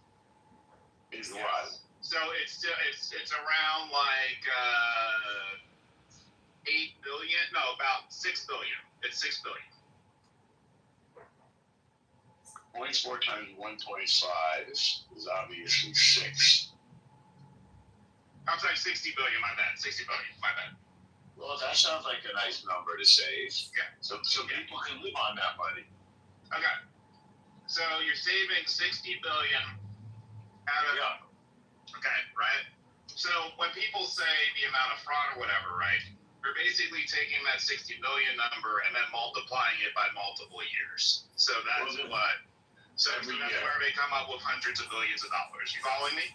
Is what? So it's around like 8 billion. No, about 6 billion. It's 6 billion. 0.4 times 1.5 is obviously 6. I'm sorry, 60 billion. My bad. 60 billion. My bad. Well, that sounds like a nice number to save. Yeah. So people can live on that money. Okay. So you're saving 60 billion out of. Yeah. Okay, right? So when people say the amount of fraud or whatever, right? They're basically taking that 60 billion number and then multiplying it by multiple years. So that's what. So that's where they come up with hundreds of billions of dollars. You following me?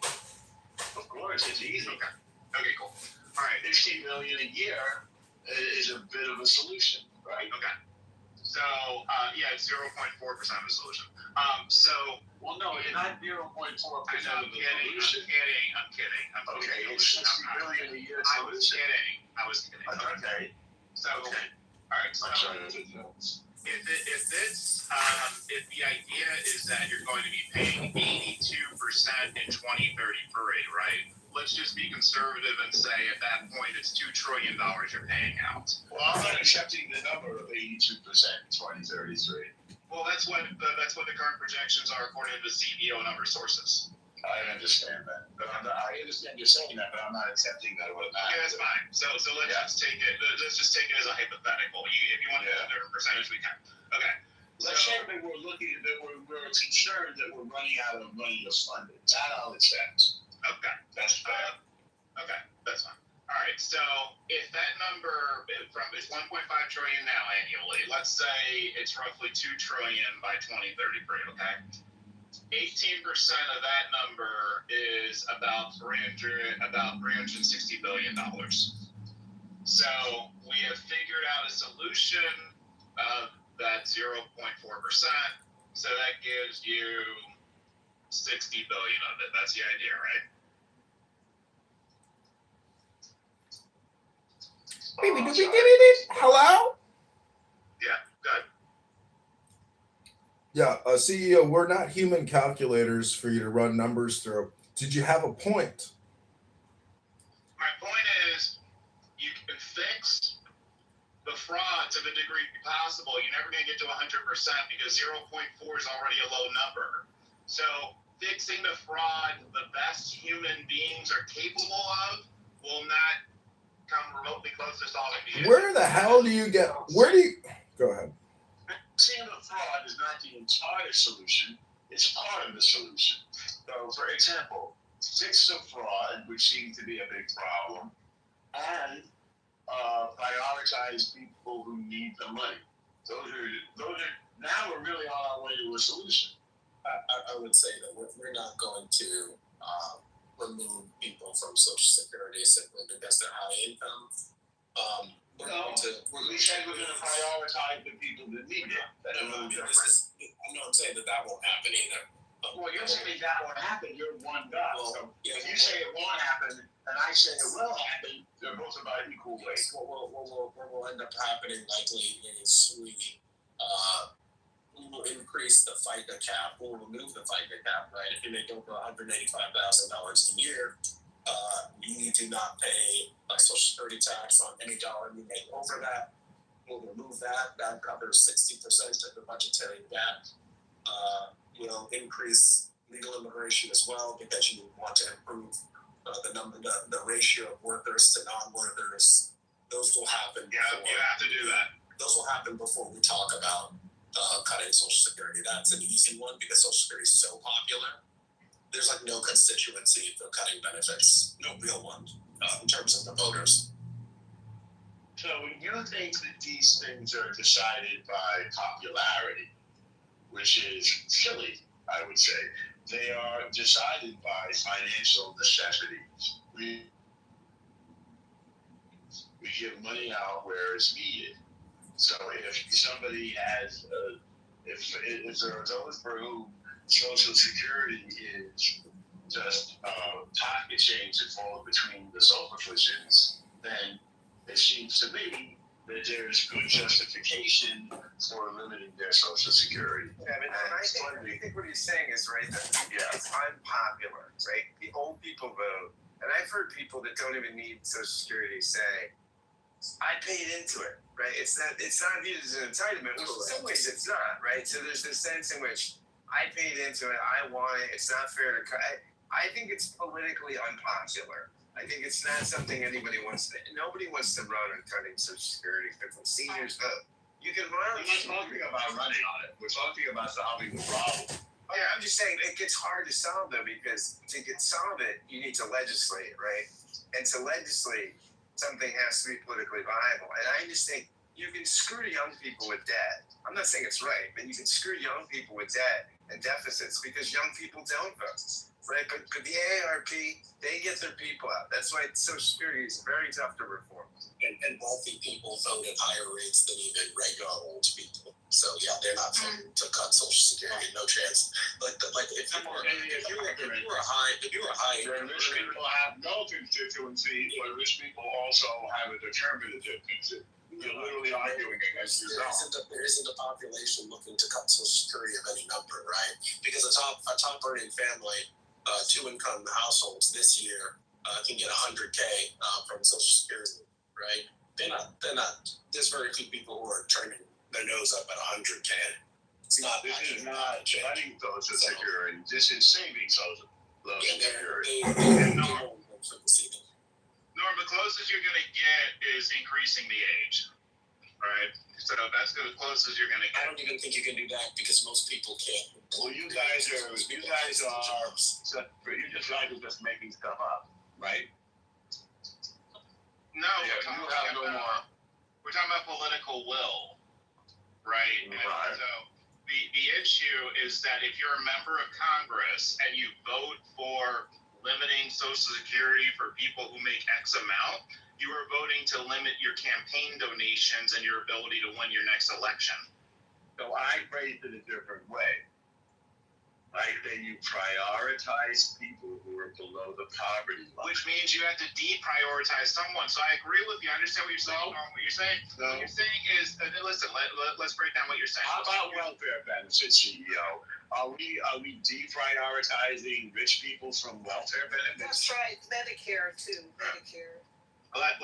Of course, it's easy. Okay. Okay, cool. All right. 50 million a year is a bit of a solution, right? Okay. So it's 0.4% of the solution. Well, no, it's not 0.4% of the solution. I'm kidding. Okay, it's 60 billion a year. I was kidding. I was going to. Okay. So, all right. So, if the idea is that you're going to be paying 82% in 2033, right? Let's just be conservative and say at that point it's $2 trillion you're paying out. Well, I'm not accepting the number of 82% in 2033. Well, that's what the current projections are according to the CBO and other sources. I understand that, but I understand you're saying that, but I'm not accepting that automatically. Okay, that's fine. So let's just take it. Let's just take it as a hypothetical. If you want to put a different percentage, we can. Okay. Let's say that we're concerned that we're running out of money to fund it. That I'll accept. Okay. That's fair. Okay, that's fine. All right. So if that number is 1.5 trillion now annually, let's say it's roughly 2 trillion by 2033. Okay. 18% of that number is about $360 billion. So we have figured out a solution of that 0.4%. So that gives you 60 billion of it. That's the idea, right? Baby, do we get it? Hello? Yeah, good. Yeah, CEO, we're not human calculators for you to run numbers through. Did you have a point? My point is, you can fix the fraud to the degree possible. You're never going to get to 100% because 0.4 is already a low number. So fixing the fraud the best human beings are capable of will not come remotely close to solving the issue. Where the hell do you get? Go ahead. Fixing the fraud is not the entire solution. It's part of the solution. So, for example, fix the fraud, which seems to be a big problem, and prioritize people who need the money. Those are. Now we're really on our way to a solution. I would say that we're not going to remove people from Social Security simply because they're high income. We said we're going to prioritize the people that need it. I'm not saying that won't happen either. Well, you're saying that won't happen. You're one guy. So if you say it won't happen, and I say it will happen, they're both about equal weight. What will end up happening likely is we will increase the FICA cap. We'll remove the FICA cap, right? If you make over $185,000 a year, you do not pay a Social Security tax on any dollar you make over that. We'll remove that. That covers 60% of the budgetary gap. We'll increase legal immigration as well because you want to improve the ratio of workers to non-workers. Those will happen. Yeah, you have to do that. Those will happen before we talk about cutting Social Security. That's an easy one because Social Security is so popular. There's like no constituency for cutting benefits, no real one in terms of the voters. So you think that these things are decided by popularity, which is silly, I would say. They are decided by financial necessities. We give money out where it's needed. So if somebody has, if there are those for whom Social Security is just pocket change that falls between the sofa cushions, then it seems to me that there's good justification for limiting their Social Security. Yeah, I think what he's saying is right, that it's unpopular, right? The old people vote, and I've heard people that don't even need Social Security say, I paid into it, right? It's not viewed as an entitlement, which in some ways it's not, right? So there's this sense in which I paid into it, I want it, it's not fair to cut. I think it's politically unpopular. I think it's not something nobody wants to run on cutting Social Security because when seniors vote. You can run. We're not talking about running on it. We're talking about solving the problem. Oh, yeah, I'm just saying it gets hard to solve though, because to solve it, you need to legislate, right? And to legislate, something has to be politically viable. And I just think you can screw young people with debt. I'm not saying it's right, but you can screw young people with debt and deficits because young people don't vote. Right, but the AARP, they get their people out. That's why Social Security is very tough to reform. And wealthy people vote at higher rates than even regular old people. So yeah, they're not voting to cut Social Security. No chance. Like if if you were high, then rich people have no constituency, but rich people also have a determinative constituency. You're literally arguing against yourself. There isn't a population looking to cut Social Security of any number, right? Because a top earning family, 2-income households this year can get $100K from Social Security, right? They're not. There's very few people who are turning their nose up at $100K. It's not. This is not cutting Social Security. This is saving Social Security. Norm, the closest you're going to get is increasing the age, right? So that's the closest you're going to get. I don't even think you can do that because most people can't. Well, you guys are you guys are just making stuff up, right? No, we're talking about political will, right? Right. And so the issue is that if you're a member of Congress and you vote for limiting Social Security for people who make X amount, you are voting to limit your campaign donations and your ability to win your next election. So I phrased it a different way. I say you prioritize people who are below the poverty line. Which means you have to deprioritize someone. So I agree with you. I understand what you're saying. What you're saying, what you're saying is, listen, let's break down what you're saying. How about welfare benefits, CEO? Are we deprioritizing rich people from welfare benefits? That's right. Medicare too. Medicare. Hang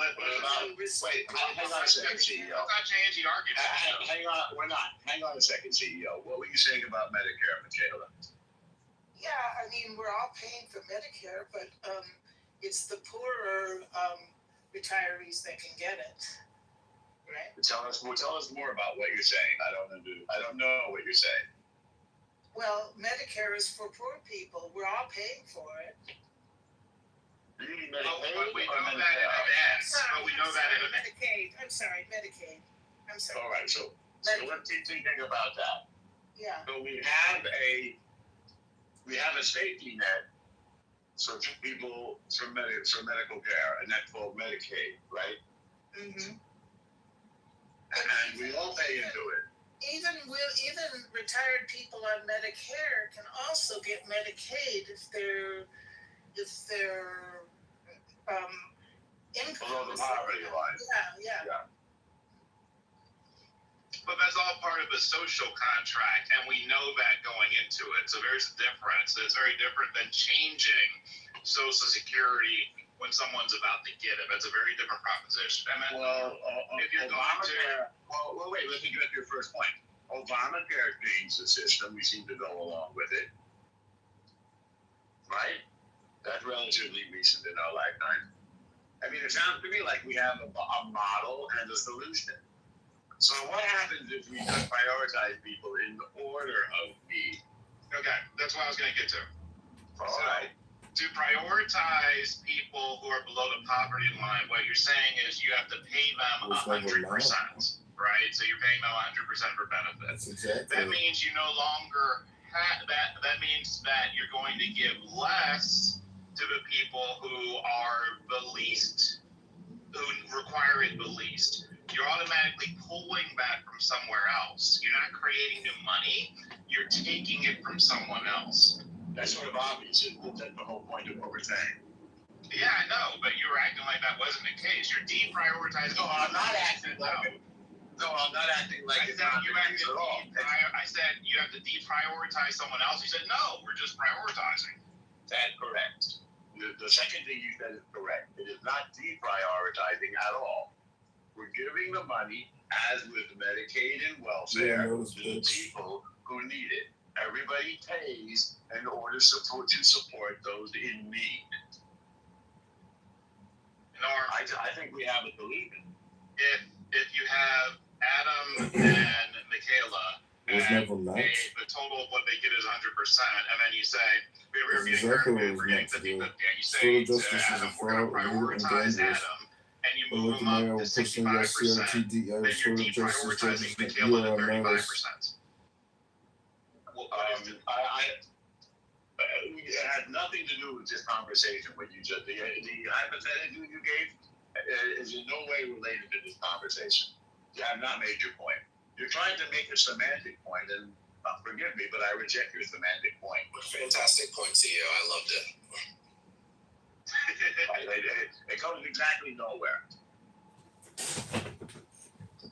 on a second, CEO. Let's not change the argument. Hang on, we're not. Hang on a second, CEO. What were you saying about Medicare, Michaela? Yeah, I mean, we're all paying for Medicare, but it's the poorer retirees that can get it, right? Tell us more about what you're saying. I don't know what you're saying. Well, Medicare is for poor people. We're all paying for it. But we know that in advance. Medicaid. I'm sorry, Medicaid. All right, so let's keep thinking about that. Yeah. So we have a safety net for people for medical care, and that's called Medicaid, right? Mm-hmm. And we all pay into it. Even retired people on Medicare can also get Medicaid if their income below the poverty line. Yeah. But that's all part of the social contract, and we know that going into it. So there's a difference. It's very different than changing Social Security when someone's about to get it. That's a very different proposition. And then, if you're Obamacare, wait, let me get your first point. Obamacare changed the system. We seem to go along with it. Right? That's relatively recent in our lifetime. I mean, it sounds to me like we have a model and a solution. So what happens if we just prioritize people in the order of need? Okay, that's what I was going to get to. All right. To prioritize people who are below the poverty line, what you're saying is you have to pay them 100%, right? So you're paying them 100% for benefits. Exactly. That means you no longer have that. That means that you're going to give less to the people who are the least, who require it the least. You're automatically pulling that from somewhere else. You're not creating new money. You're taking it from someone else. That's sort of obvious. That's the whole point of what we're saying. Yeah, I know, but you're acting like that wasn't the case. You're deprioritizing. No, I'm not acting like it. No, I'm not acting like it's not the case at all. I said you have to deprioritize someone else. You said, no, we're just prioritizing. That's correct. The second thing you said is correct. It is not deprioritizing at all. We're giving the money, as with Medicaid and welfare, to the people who need it. Everybody pays in order to support those in need. I think we have a solution. If you have Adam and Michaela, and the total of what they get is 100%, and then you say, we're getting 50-50, and you say to Adam, we're going to prioritize Adam, and you move them up to 65%, then you're deprioritizing Michaela to 35%. It has nothing to do with this conversation. What you just the hypothetical you gave is in no way related to this conversation. You have not made your point. You're trying to make a semantic point, and Forgive me, but I reject you as the mandate point. Fantastic point, CEO. I loved it. It goes exactly nowhere.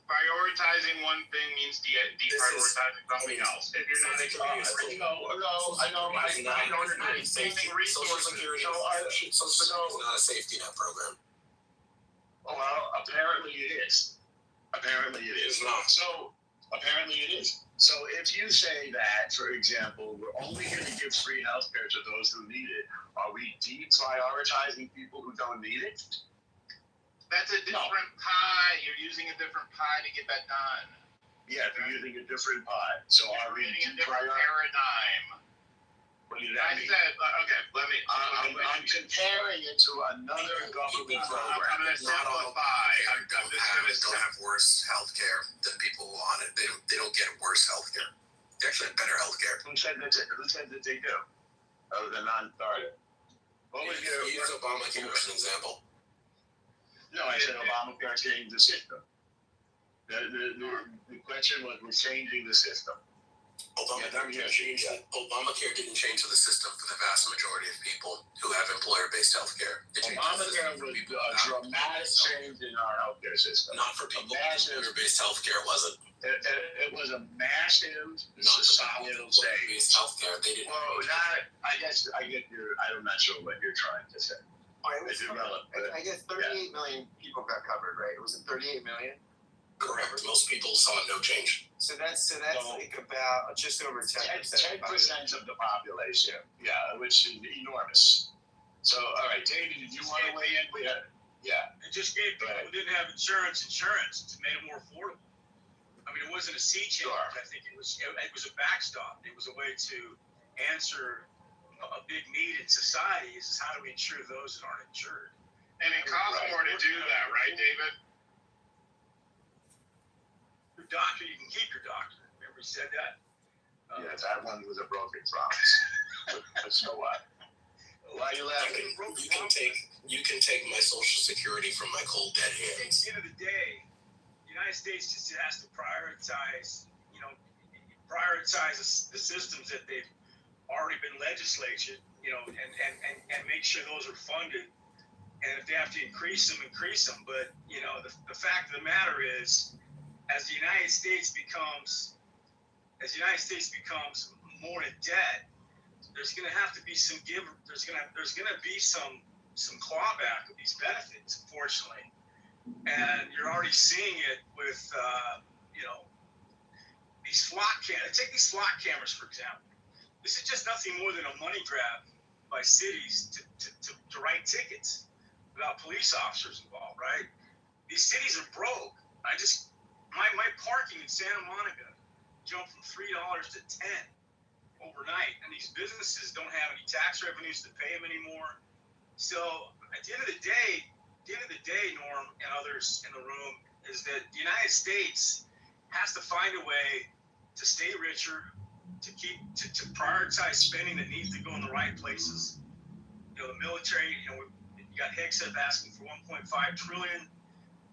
Prioritizing one thing means deprioritizing something else. If you're not making I know. I don't agree. Saving Social resources. Security is not a safety net program. Well, apparently it is. It's not. So apparently it is. So if you say that, for example, we're only going to give free health care to those who need it, are we deprioritizing people who don't need it? That's a different pie. You're using a different pie to get that done. Yeah, you're using a different pie. So are we using a different paradigm? What does that mean? Okay, let me. I'm comparing it to another government program. I'm going to simplify. Don't have worse health care than people on it. They don't get worse health care. They actually have better health care. Who said that they do? Other than non-starter. What was your use Obamacare as an example? No, I said Obamacare changed the system. The question was, we're changing the system. Obamacare didn't change the system for the vast majority of people who have employer-based health care. Obamacare was a dramatic change in our healthcare system. Not for people with employer-based health care, was it? It was a massive societal change. Healthcare, they didn't. Well, I get I'm not sure what you're trying to say. I guess 38 million people got covered, right? It was 38 million. Correct. Most people saw no change. So that's like about just over 10%. 10% of the population. Yeah, which is enormous. So, all right, David, did you want to weigh in? Yeah. It just gave people who didn't have insurance. It made it more affordable. I mean, it wasn't a sea change. Sure. I think it was a backstop. It was a way to answer a big need in society. Is how do we insure those that aren't insured? And it costs more to do that, right, David? Your doctor, you can keep your doctor. Remember he said that? Yeah, that one was a broken promise. So what? Why are you laughing? You can take my Social Security from my cold dead hands. At the end of the day, the United States just has to prioritize the systems that they've already been legislated, and make sure those are funded. And if they have to increase them. But the fact of the matter is, as the United States becomes more in debt, there's going to have to be some give. There's going to be some clawback of these benefits, unfortunately. And you're already seeing it with these flock cameras. Take these flock cameras, for example. This is just nothing more than a money grab by cities to write tickets without police officers involved, right? These cities are broke. My parking in Santa Monica jumped from $3 to $10 overnight, and these businesses don't have any tax revenues to pay them anymore. So at the end of the day, Norm and others in the room, is that the United States has to find a way to stay richer, to prioritize spending that needs to go in the right places. The military, you got Hegseth asking for $1.5 trillion.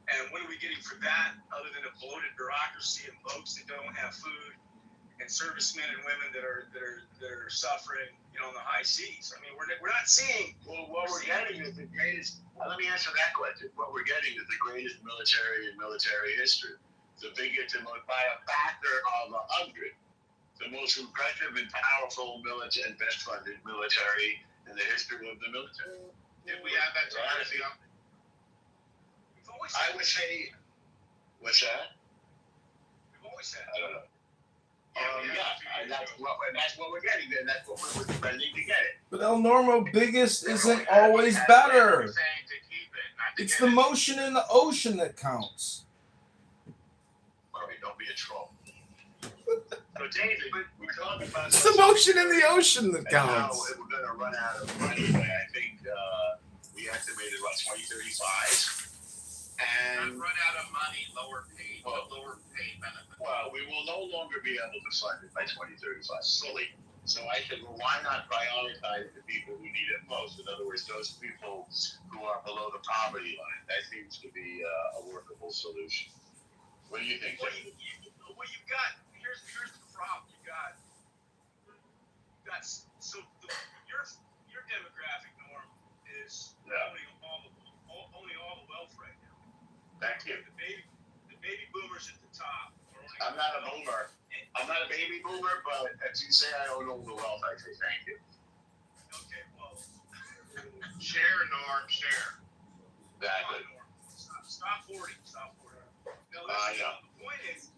And what are we getting for that other than a bloated bureaucracy and folks that don't have food and servicemen and women that are suffering, on the high seas? I mean, we're not seeing. Well, what we're getting is the greatest. Let me answer that question. What we're getting is the greatest military in military history. The biggest, by a factor of 100, the most impressive and powerful military and best funded military in the history of the military. If we have that strategy, I would say, what's that? We've always said. I don't know. And that's what we're getting. Then that's what we're spending to get it. But El Normo, biggest isn't always better. It's the motion in the ocean that counts. Murray, don't be a troll. So, David, we're talking about. It's the motion in the ocean that counts. Now we're going to run out of money. I think we estimated about 2035. And run out of money, lower paid benefits. Well, we will no longer be able to fund it by 2035 fully. So I said, well, why not prioritize the people who need it most? In other words, those people who are below the poverty line. That seems to be a workable solution. What do you think? Well, you've got here's the problem. So your demographic norm is owning only all the wealth right now. Thank you. The baby boomers at the top. I'm not a boomer. I'm not a baby boomer, but as you say, I own all the wealth. I say thank you. Okay, well, Share, Norm, share. Exactly. Stop hoarding. No, listen, the point is,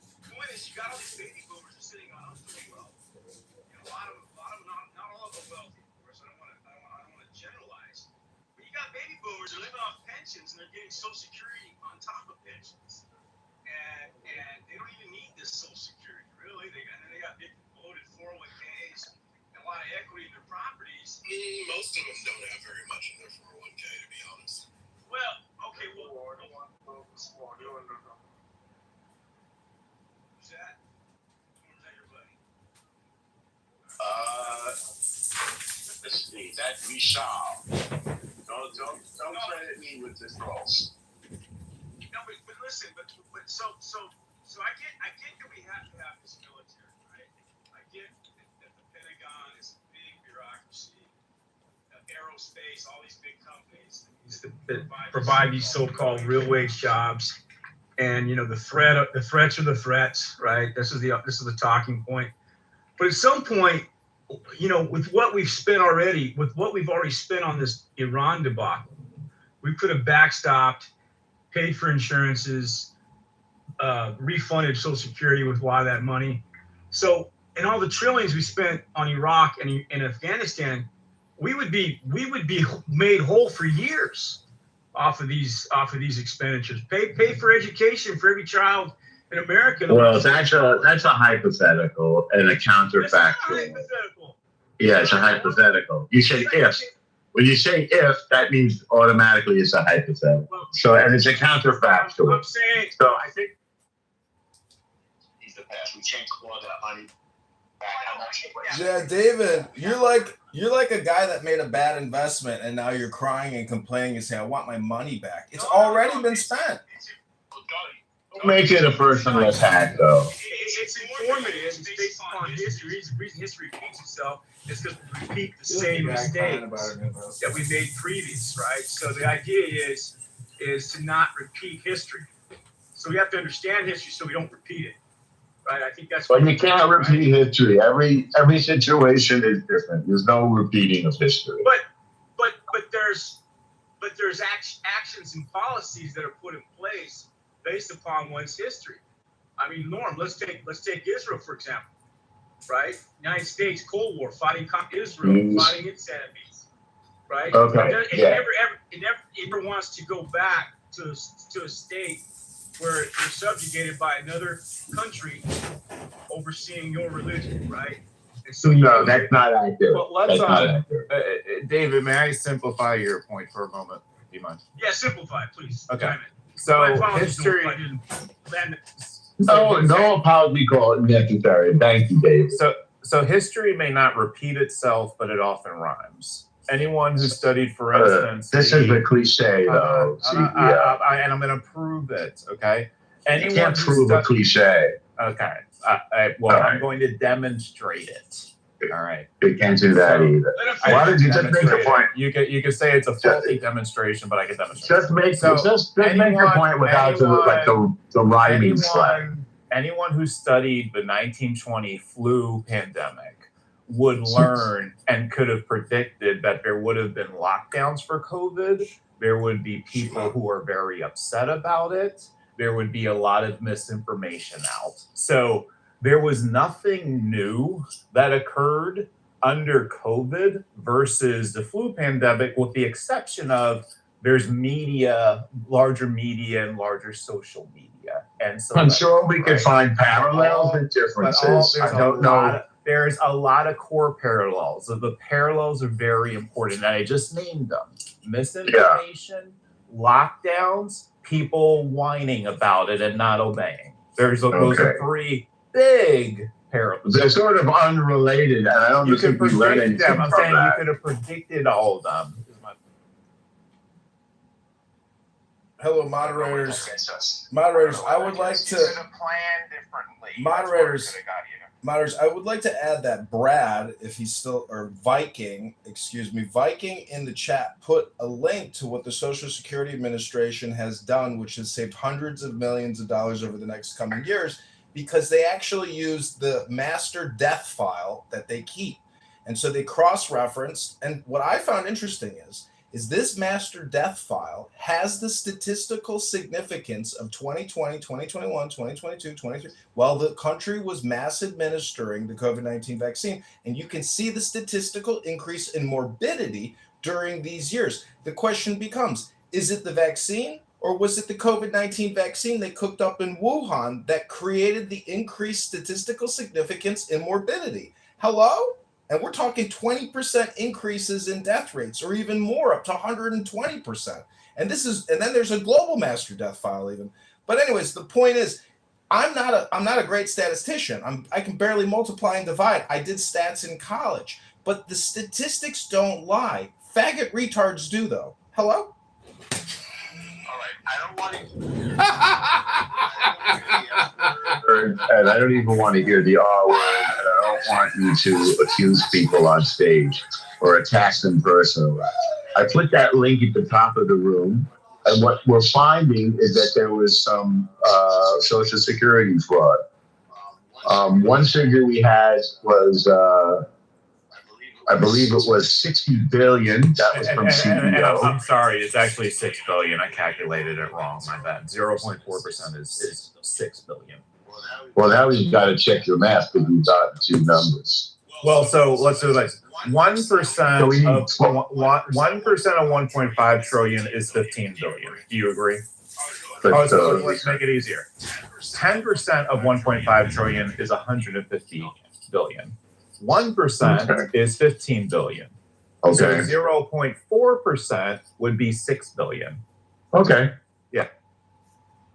you got all these baby boomers are sitting on untold wealth. A lot of them, not all of them wealthy, of course. I don't want to generalize. But you got baby boomers who are living off pensions and they're getting Social Security on top of pensions, and they don't even need this Social Security really. They got big bloated 401ks, and a lot of equity in their properties. Most of them don't have very much in their 401k, to be honest. Well, okay, well. Who's that? Who's that, your buddy? Let's see. That's Vishal. Don't credit me with this loss. No, but listen, but so I get that we have to have this military, right? I get that the Pentagon is a big bureaucracy, aerospace, all these big companies that provide these so-called real wage jobs, and the threats are the threats, right? This is the talking point. But at some point, with what we've spent already, with what we've already spent on this Iran debacle, we could have backstopped, paid for insurances, refunded Social Security with a lot of that money. So, and all the trillions we spent on Iraq and Afghanistan, we would be made whole for years off of these expenditures. Pay for education for every child in America. Well, that's a hypothetical and a counterfactual. Yeah, it's a hypothetical. You say if. When you say if, that means automatically it's a hypothetical. So, and it's a counterfactual. I'm saying. So I think He's the past. We can't claw that money back. How much it was. Yeah, David, you're like a guy that made a bad investment and now you're crying and complaining and saying, I want my money back. It's already been spent. don't make it a personal attack, though. It's informative. It's based on history. The reason history repeats itself is because we repeat the same mistakes that we made previous, right? So the idea is to not repeat history. So we have to understand history so we don't repeat it, right? I think that's. But you can't repeat history. Every situation is different. There's no repeating of history. But there's actions and policies that are put in place based upon one's history. I mean, Norm, let's take Israel for example, right? United States Cold War, fighting Israel, fighting its enemies, right? Okay. It never wants to go back to a state where you're subjugated by another country overseeing your religion, right? And so no, that's not accurate. Well, let's David, may I simplify your point for a moment? Do you mind? Yeah, simplify, please. Okay. So history. No apology call necessary. Thank you, Dave. So history may not repeat itself, but it often rhymes. Anyone who studied, for instance, this is a cliche, though. And I'm going to prove it. Okay. You can't prove a cliche. Okay. I'm going to demonstrate it. All right. You can't do that either. Why did you just make a point? You could say it's a faulty demonstration, but I can demonstrate. Just make your point without the rhyming slang. Anyone who studied the 1920 flu pandemic would learn and could have predicted that there would have been lockdowns for COVID. There would be people who are very upset about it. There would be a lot of misinformation out. So there was nothing new that occurred under COVID versus the flu pandemic, with the exception of there's larger media and larger social media. And so I'm sure we can find parallels and differences. I don't know. There's a lot of core parallels. The parallels are very important. And I just named them. Misinformation, lockdowns, people whining about it and not obeying. Those are three big parallels. They're sort of unrelated, and I don't think we learn anything from that. I'm saying you could have predicted all of them. Hello, moderators. Moderators, I would like to. Moderators, I would like to add that Brad, if he's still, or Viking in the chat, put a link to what the Social Security Administration has done, which has saved hundreds of millions of dollars over the next coming years, because they actually use the master death file that they keep. And so they cross-referenced, and what I found interesting is this master death file has the statistical significance of 2020, 2021, 2022, 2023, while the country was mass administering the COVID-19 vaccine. And you can see the statistical increase in morbidity during these years. The question becomes, is it the vaccine, or was it the COVID-19 vaccine they cooked up in Wuhan that created the increased statistical significance in morbidity? Hello? And we're talking 20% increases in death rates, or even more, up to 120%. And then there's a global master death file even. But anyways, the point is, I'm not a great statistician. I can barely multiply and divide. I did stats in college, but the statistics don't lie. Faggot retards do, though. Hello? I don't want to. And I don't even want to hear the R word. And I don't want you to accuse people on stage or attack them personally. I put that link at the top of the room, and what we're finding is that there was some Social Security fraud. One figure we had was, I believe it was $60 billion. That was from CBO. I'm sorry, it's actually $6 billion. I calculated it wrong. My bad. 0.4% is $6 billion. Well, now you've got to check your math because you've got the two numbers. Well, so let's do this. 1% of 1.5 trillion is 15 billion. Do you agree? So let's make it easier. 10% of 1.5 trillion is 150 billion. 1% is 15 billion. Okay. So 0.4% would be 6 billion. Okay. Yeah.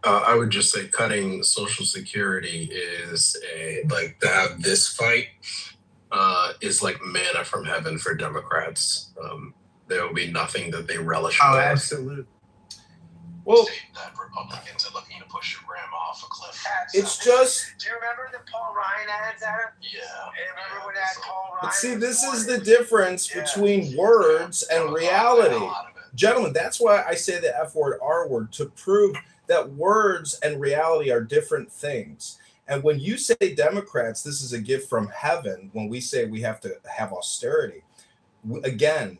I would just say cutting Social Security is to have this fight is like manna from heaven for Democrats. There will be nothing that they relish. Oh, absolutely. Well, that Republicans are looking to push your grandma off a cliff. It's just. Do you remember the Paul Ryan ads, Adam? Yeah. Remember when that Paul Ryan? But see, this is the difference between words and reality. Gentlemen, that's why I say the F word, R word, to prove that words and reality are different things. And when you say Democrats, this is a gift from heaven. When we say we have to have austerity, again,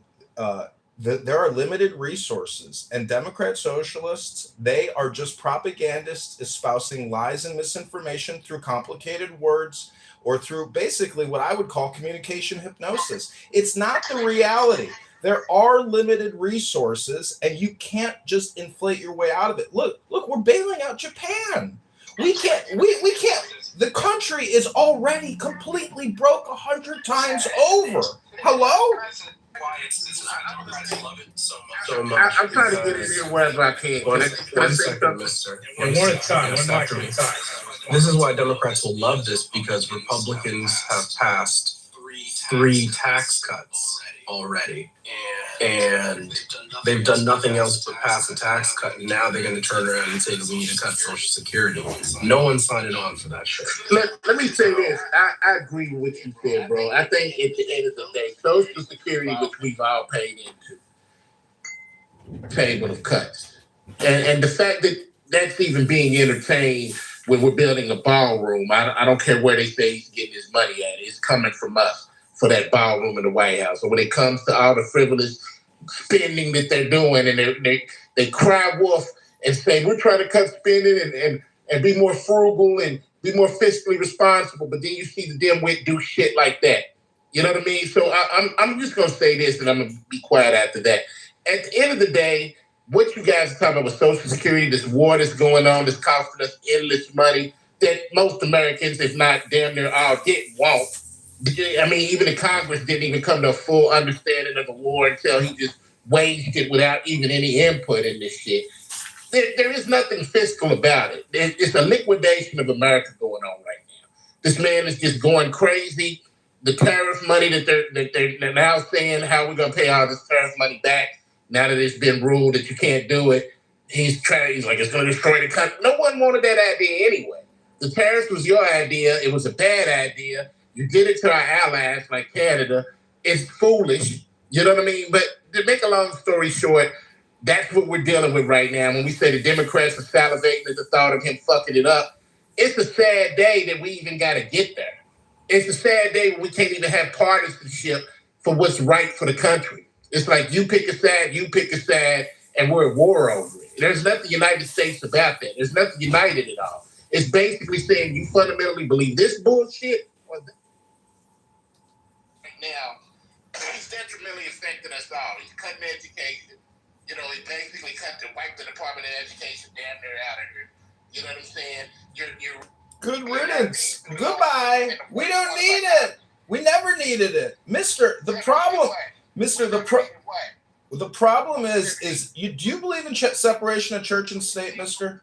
there are limited resources, and Democrat socialists, they are just propagandists espousing lies and misinformation through complicated words or through basically what I would call communication hypnosis. It's not the reality. There are limited resources, and you can't just inflate your way out of it. Look, we're bailing out Japan. We can't. The country is already completely broke 100 times over. Hello? I'm trying to get in here wherever I can. One second, mister. One time. This is why Democrats will love this, because Republicans have passed 3 tax cuts already. And they've done nothing else but pass a tax cut. And now they're going to turn around and say that we need to cut Social Security. No one's signing on for that shit. Let me say this. I agree with what you said, bro. I think at the end of the day, Social Security, which we've all paid into, table of cuts. And the fact that that's even being entertained when we're building a ballroom, I don't care where they say he's getting his money at. It's coming from us for that ballroom in the White House. So when it comes to all the frivolous spending that they're doing, and they cry wolf and say, we're trying to cut spending and be more frugal and be more fiscally responsible, but then you see the dimwit do shit like that. You know what I mean? So I'm just going to say this, and I'm going to be quiet after that. At the end of the day, what you guys are talking about with Social Security, this war that's going on, that's costing us endless money, that most Americans, if not damn near all, won't. I mean, even the Congress didn't even come to a full understanding of the war until he just waged it without even any input in this shit. There is nothing fiscal about it. It's a liquidation of America going on right now. This man is just going crazy. The tariff money that they're now saying how we're going to pay all this tariff money back now that it's been ruled that you can't do it. he's like, it's going to destroy the country. No one wanted that idea anyway. The tariffs was your idea. It was a bad idea. You did it to our allies like Canada. It's foolish. You know what I mean? But to make a long story short, that's what we're dealing with right now. When we say the Democrats are salivating at the thought of him fucking it up, it's a sad day that we even got to get there. It's a sad day when we can't even have partisanship for what's right for the country. It's like you pick a side, and we're at war over it. There's nothing United States about that. There's nothing united at all. It's basically saying you fundamentally believe this bullshit or that. Right now, he's detrimentally affecting us all. He's cutting education. You know, he basically wiped the Department of Education damn near out of here. You know what I'm saying? You're good riddance. Goodbye. We don't need it. We never needed it. The problem is do you believe in separation of church and state, mister?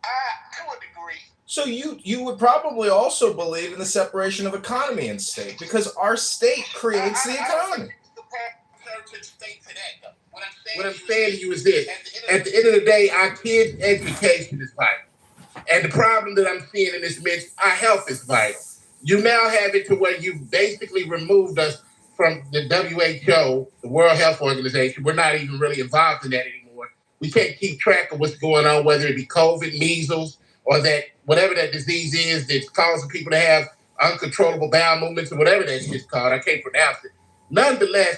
To a degree. So you would probably also believe in the separation of economy and state because our state creates the economy. What I'm saying to you is this. At the end of the day, our kids' education is vital. And the problem that I'm seeing in this midst, our health is vital. You now have it to where you've basically removed us from the WHO, the World Health Organization. We're not even really involved in that anymore. We can't keep track of what's going on, whether it be COVID, measles, or that whatever that disease is that's causing people to have uncontrollable bowel movements or whatever that shit's called. I can't pronounce it. Nonetheless,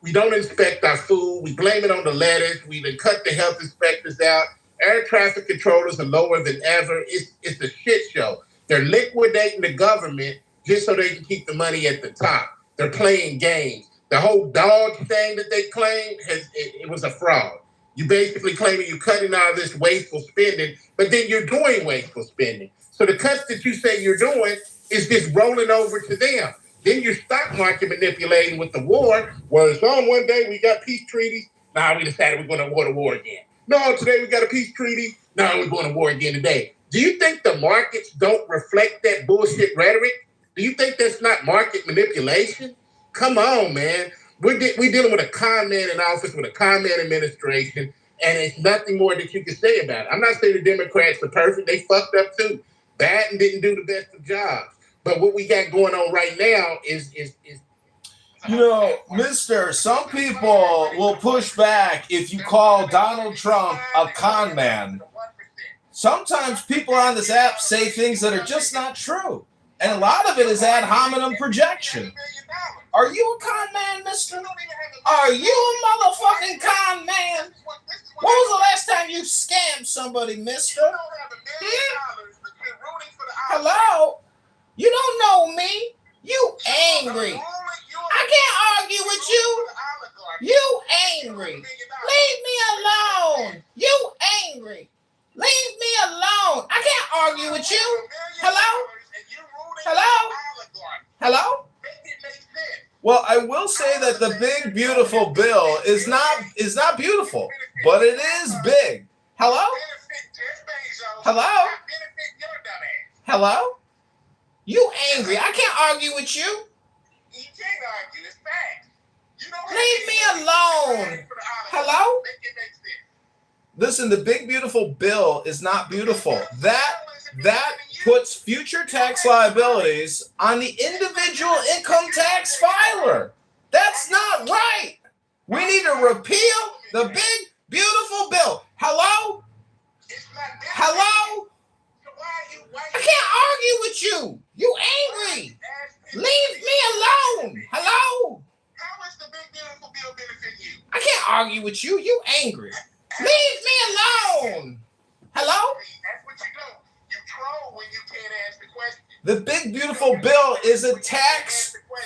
we don't inspect our food. We blame it on the lettuce. We done cut the health inspectors out. Air traffic controllers are lower than ever. It's a shit show. They're liquidating the government just so they can keep the money at the top. They're playing games. The whole dog thing that they claimed, it was a fraud. You basically claiming you're cutting all this wasteful spending, but then you're doing wasteful spending. So the cuts that you say you're doing is just rolling over to them. Then you're stock market manipulating with the war, where it's on one day we got peace treaties. Now we decided we're going to go to war again. No, today we got a peace treaty. Now we're going to war again today. Do you think the markets don't reflect that bullshit rhetoric? Do you think that's not market manipulation? Come on, man. We're dealing with a con man in office, with a con man administration, and it's nothing more that you can say about it. I'm not saying the Democrats are perfect. They fucked up too. Biden didn't do the best of jobs. But what we got going on right now is you know, mister, some people will push back if you call Donald Trump a con man. Sometimes people on this app say things that are just not true. And a lot of it is ad hominem projection. Are you a con man, mister? Are you a motherfucking con man? When was the last time you scammed somebody, mister? Hello? You don't know me. You angry. I can't argue with you. You angry. Leave me alone. You angry. Leave me alone. I can't argue with you. Hello? Hello? Hello? Well, I will say that the big beautiful bill is not beautiful, but it is big. Hello? Hello? Hello? You angry. I can't argue with you. You can't argue. It's facts. Leave me alone. Hello? Listen, the big beautiful bill is not beautiful. That puts future tax liabilities on the individual income tax filer. That's not right. We need to repeal the big beautiful bill. Hello? Hello? I can't argue with you. You angry. Leave me alone. Hello? How is the big beautiful bill benefiting you? I can't argue with you. You angry. Leave me alone. Hello? That's what you do. You troll when you can't ask the question. The big beautiful bill is a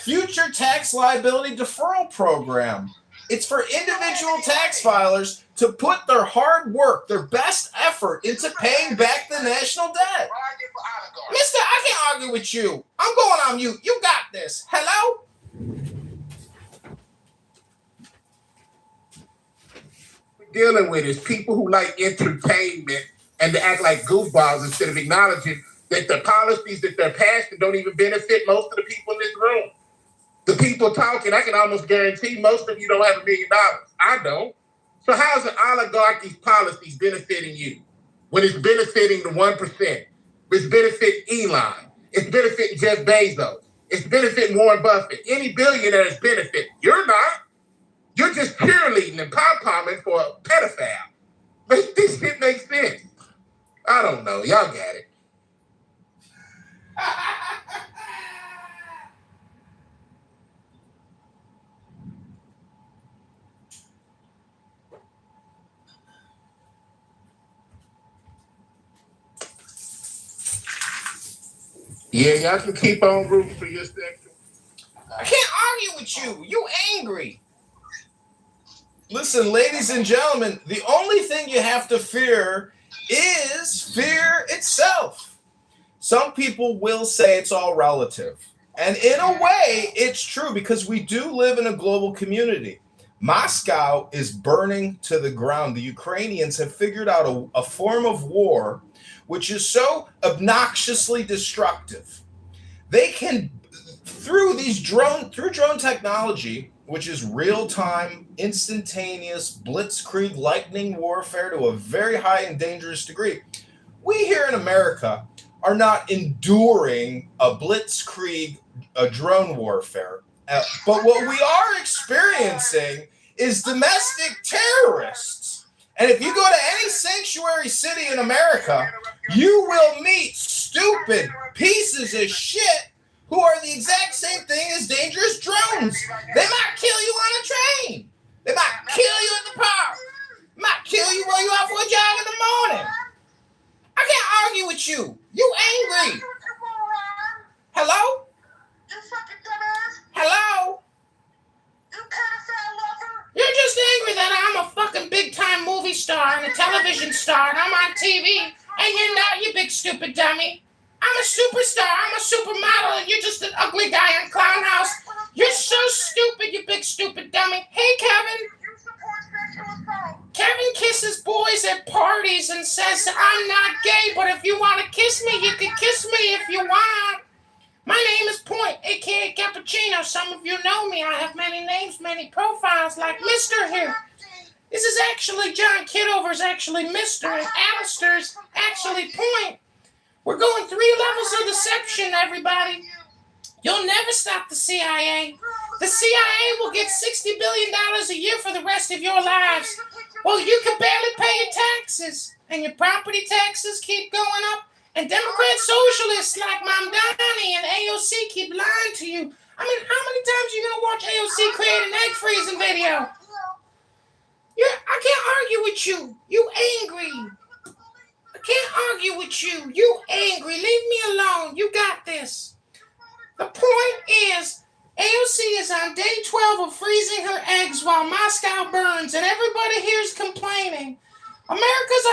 future tax liability deferral program. It's for individual tax filers to put their hard work, their best effort into paying back the national debt. Mister, I can't argue with you. I'm going on mute. You got this. Hello? Dealing with is people who like entertainment and to act like goofballs instead of acknowledging that the policies that they're passing don't even benefit most of the people in this room. The people talking, I can almost guarantee most of you don't have $1 million. I don't. So how's the oligarchy's policies benefiting you when it's benefiting the 1%? It's benefiting Elon. It's benefiting Jeff Bezos. It's benefiting Warren Buffett. Any billionaire is benefiting. You're not. You're just cheerleading and pom-pomming for a pedophile. Make this shit make sense. I don't know. Y'all got it. Yeah, y'all can keep on rooting for your section. I can't argue with you. You angry. Listen, ladies and gentlemen, the only thing you have to fear is fear itself. Some people will say it's all relative. And in a way, it's true because we do live in a global community. Moscow is burning to the ground. The Ukrainians have figured out a form of war which is so obnoxiously destructive. They can, through drone technology, which is real-time, instantaneous, blitzkrieg, lightning warfare to a very high and dangerous degree. We here in America are not enduring a blitzkrieg, a drone warfare. But what we are experiencing is domestic terrorists. And if you go to any sanctuary city in America, you will meet stupid pieces of shit who are the exact same thing as dangerous drones. They might kill you on a train. They might kill you in the park. They might kill you while you're out for a jog in the morning. I can't argue with you. You angry. Hello? Hello? You're just angry that I'm a fucking big-time movie star and a television star and I'm on TV and you're not, you big stupid dummy. I'm a superstar, I'm a supermodel and you're just an ugly guy in Clown House. You're so stupid, you big stupid dummy. Hey, Kevin. Kevin kisses boys at parties and says, I'm not gay, but if you want to kiss me, you can kiss me if you want. My name is Point, a.k.a. Cappuccino. Some of you know me. I have many names, many profiles, like Mr. here. This is actually John Kitover's actually Mr. and Alistair's actually Point. We're going 3 levels of deception, everybody. You'll never stop the CIA. The CIA will get $60 billion a year for the rest of your lives. Well, you can barely pay your taxes, and your property taxes keep going up. And Democrat socialists like Mom Donnie and AOC keep lying to you. I mean, how many times are you going to watch AOC create an egg freezing video? I can't argue with you. You angry. I can't argue with you. You angry. Leave me alone. You got this. The point is, AOC is on day 12 of freezing her eggs while Moscow burns, and everybody here is complaining. America's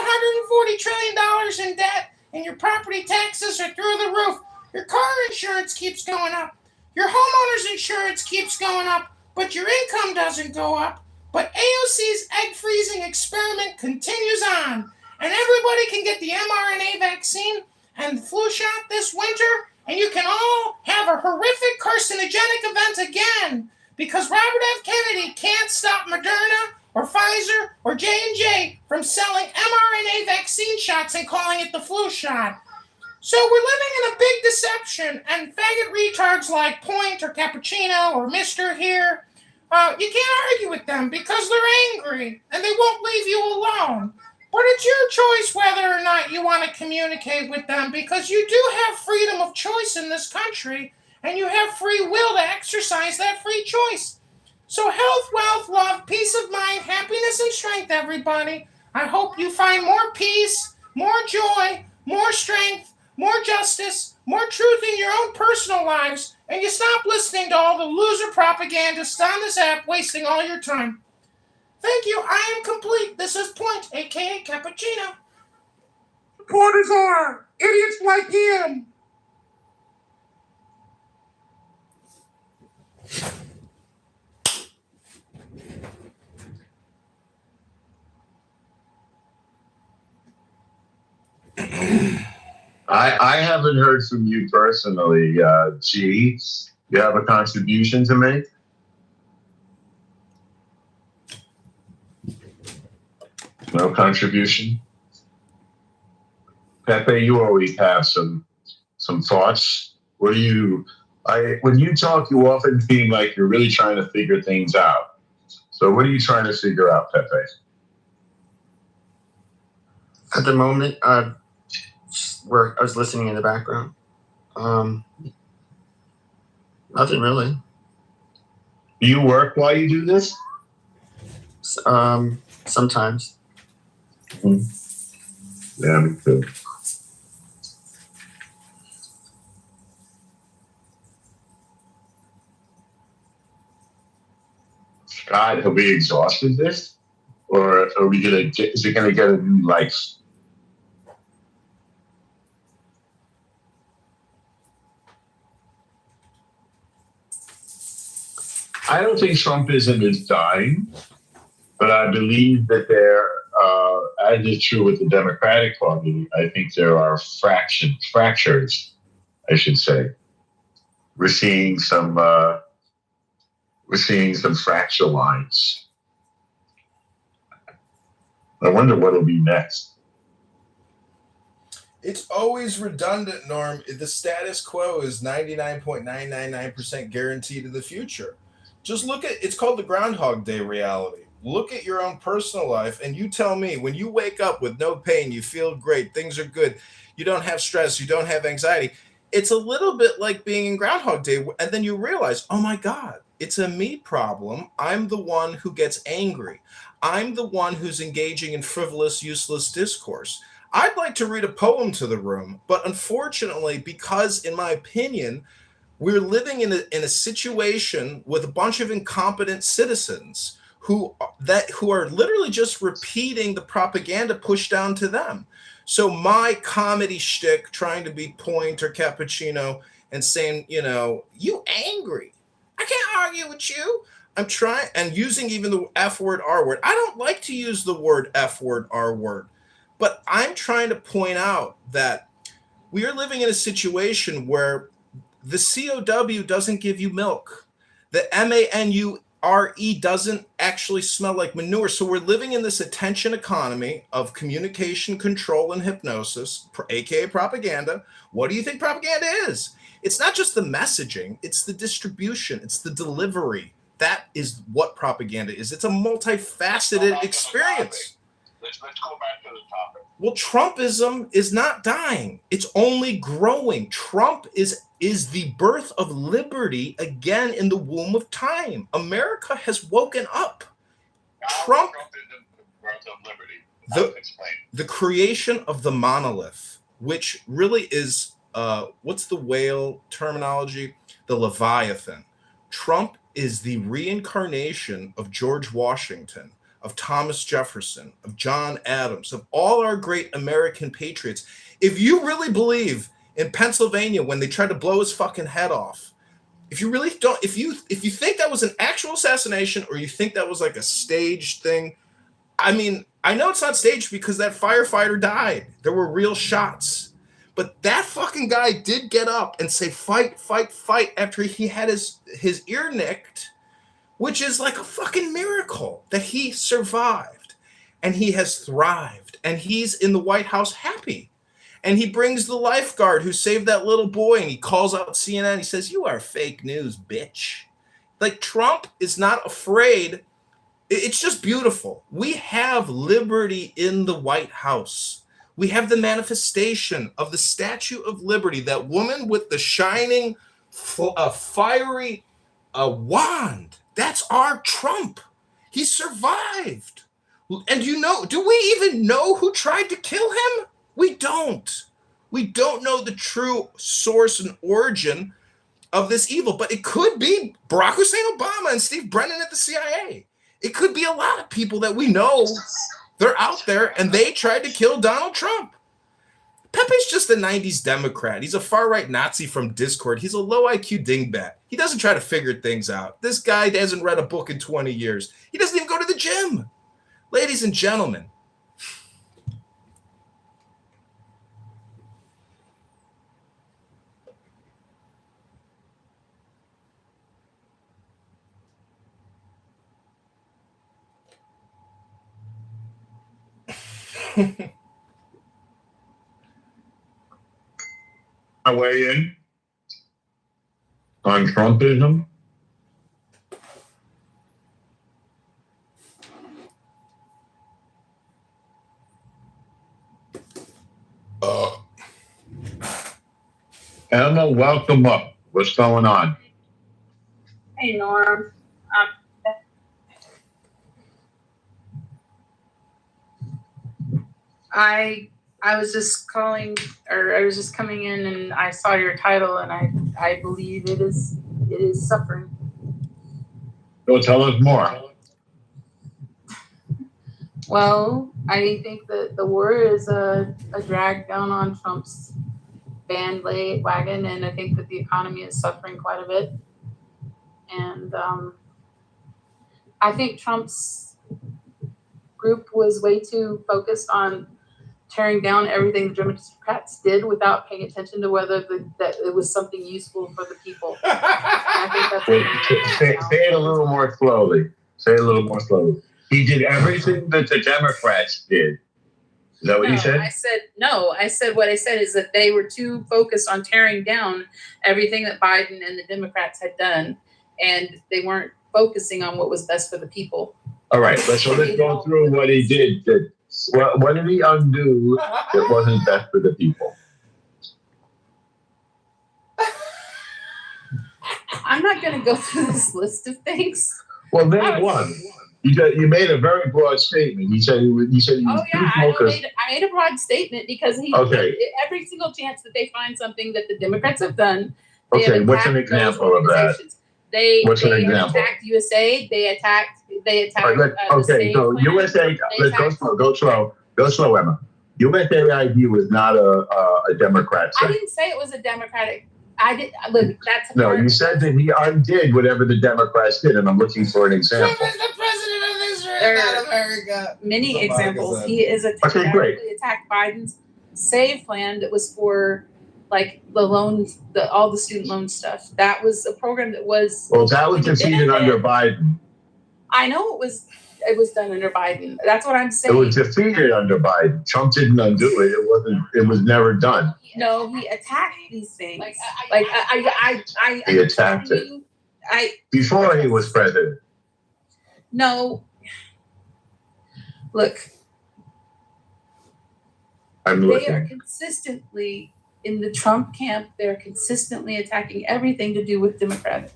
$140 trillion in debt. And your property taxes are through the roof. Your car insurance keeps going up. Your homeowner's insurance keeps going up, but your income doesn't go up. But AOC's egg freezing experiment continues on. And everybody can get the mRNA vaccine and the flu shot this winter, and you can all have a horrific carcinogenic event again. Because Robert F. Kennedy can't stop Moderna or Pfizer or J&J from selling mRNA vaccine shots and calling it the flu shot. So we're living in a big deception, and faggot retards like Point or Cappuccino or Mr. here, you can't argue with them because they're angry and they won't leave you alone. But it's your choice whether or not you want to communicate with them, because you do have freedom of choice in this country and you have free will to exercise that free choice. So health, wealth, love, peace of mind, happiness, and strength, everybody. I hope you find more peace, more joy, more strength, more justice, more truth in your own personal lives, and you stop listening to all the loser propagandists on this app wasting all your time. Thank you. I am complete. This is Point, a.k.a. Cappuccino. Supporters are idiots like him. I haven't heard from you personally, G. You have a contribution to make? No contribution. Pepe, you always have some thoughts. What do you? When you talk, you often seem like you're really trying to figure things out. So, what are you trying to figure out, Pepe? At the moment, I was listening in the background. Nothing really. Do you work while you do this? Sometimes. Mm-hmm. Yeah, me too. God, have we exhausted this? Or are we is it gonna get a new life? I don't think Trumpism is dying, but I believe that as is true with the Democratic Party, I think there are fractures, I should say. We're seeing some fracture lines. I wonder what will be next. It's always redundant, Norm. The status quo is 99.999% guaranteed in the future. Just look at, it's called the Groundhog Day reality. Look at your own personal life and you tell me, when you wake up with no pain, you feel great, things are good, you don't have stress, you don't have anxiety. It's a little bit like being in Groundhog Day, and then you realize, oh my God, it's a me problem. I'm the one who gets angry. I'm the one who's engaging in frivolous, useless discourse. I'd like to read a poem to the room, but unfortunately, because in my opinion, we're living in a situation with a bunch of incompetent citizens who are literally just repeating the propaganda pushed down to them. So my comedy shtick, trying to be Point or Cappuccino and saying, you angry. I can't argue with you. I'm trying, and using even the F word, R word. I don't like to use the word F word, R word, but I'm trying to point out that we are living in a situation where the COW doesn't give you milk. The MANURE doesn't actually smell like manure. So we're living in this attention economy of communication, control, and hypnosis, aka propaganda. What do you think propaganda is? It's not just the messaging, it's the distribution, it's the delivery. That is what propaganda is. It's a multifaceted experience. Let's go back to the topic. Well, Trumpism is not dying. It's only growing. Trump is the birth of liberty again in the womb of time. America has woken up. Trump is the birth of liberty. The creation of the monolith, which really is, what's the whale terminology? The Leviathan. Trump is the reincarnation of George Washington, of Thomas Jefferson, of John Adams, of all our great American patriots. If you really believe in Pennsylvania when they tried to blow his fucking head off, if you really don't, if you think that was an actual assassination or you think that was like a staged thing, I mean, I know it's not staged because that firefighter died. There were real shots. But that fucking guy did get up and say, fight, fight, fight, after he had his ear nicked, which is like a fucking miracle that he survived and he has thrived and he's in the White House happy. And he brings the lifeguard who saved that little boy and he calls out CNN. He says, you are fake news, bitch. Like, Trump is not afraid. It's just beautiful. We have liberty in the White House. We have the manifestation of the Statue of Liberty, that woman with the shining, fiery wand. That's our Trump. He survived. And do we even know who tried to kill him? We don't. We don't know the true source and origin of this evil, but it could be Barack Hussein Obama and Steve Brennan at the CIA. It could be a lot of people that we know. They're out there and they tried to kill Donald Trump. Pepe's just a 90s Democrat. He's a far-right Nazi from Discord. He's a low IQ dingbat. He doesn't try to figure things out. This guy hasn't read a book in 20 years. He doesn't even go to the gym. Ladies and gentlemen, I weigh in on Trumpism. Emma, welcome up. What's going on? Hey, Norm. I was just calling, or I was just coming in, and I saw your title, and I believe it is suffering. Go tell us more. Well, I think that the war is a drag down on Trump's bandwagon, and I think that the economy is suffering quite a bit. And I think Trump's group was way too focused on tearing down everything the Democrats did without paying attention to whether that it was something useful for the people. I think that's say it a little more slowly. Say it a little more slowly. He did everything that the Democrats did. Is that what you said? I said what I said is that they were too focused on tearing down everything that Biden and the Democrats had done, and they weren't focusing on what was best for the people. All right, let's go through what he did. What did he undo that wasn't best for the people? I'm not going to go through this list of things. Well, name one. You made a very broad statement. You said he was too focused. I made a broad statement because every single chance that they find something that the Democrats have done. What's an example of that? They attacked USA. They attacked. So USA. Let's go slow, Emma. USAID was not a Democrat thing. I didn't say it was a Democratic. I did. Look, that's no. You said that he undid whatever the Democrats did, and I'm looking for an example. Trump is the president of Israel, not America. Many examples. He is attacked Biden's SAVE plan that was for like the loans, all the student loan stuff. That was a program that was. Well, that was defeated under Biden. I know it was done under Biden. That's what I'm saying. It was defeated under Biden. Trump didn't undo it. It wasn't. It was never done. No, he attacked these things. He attacked it. Before he was president. No. Look. I'm looking. They are consistently in the Trump camp. They're consistently attacking everything to do with Democrats.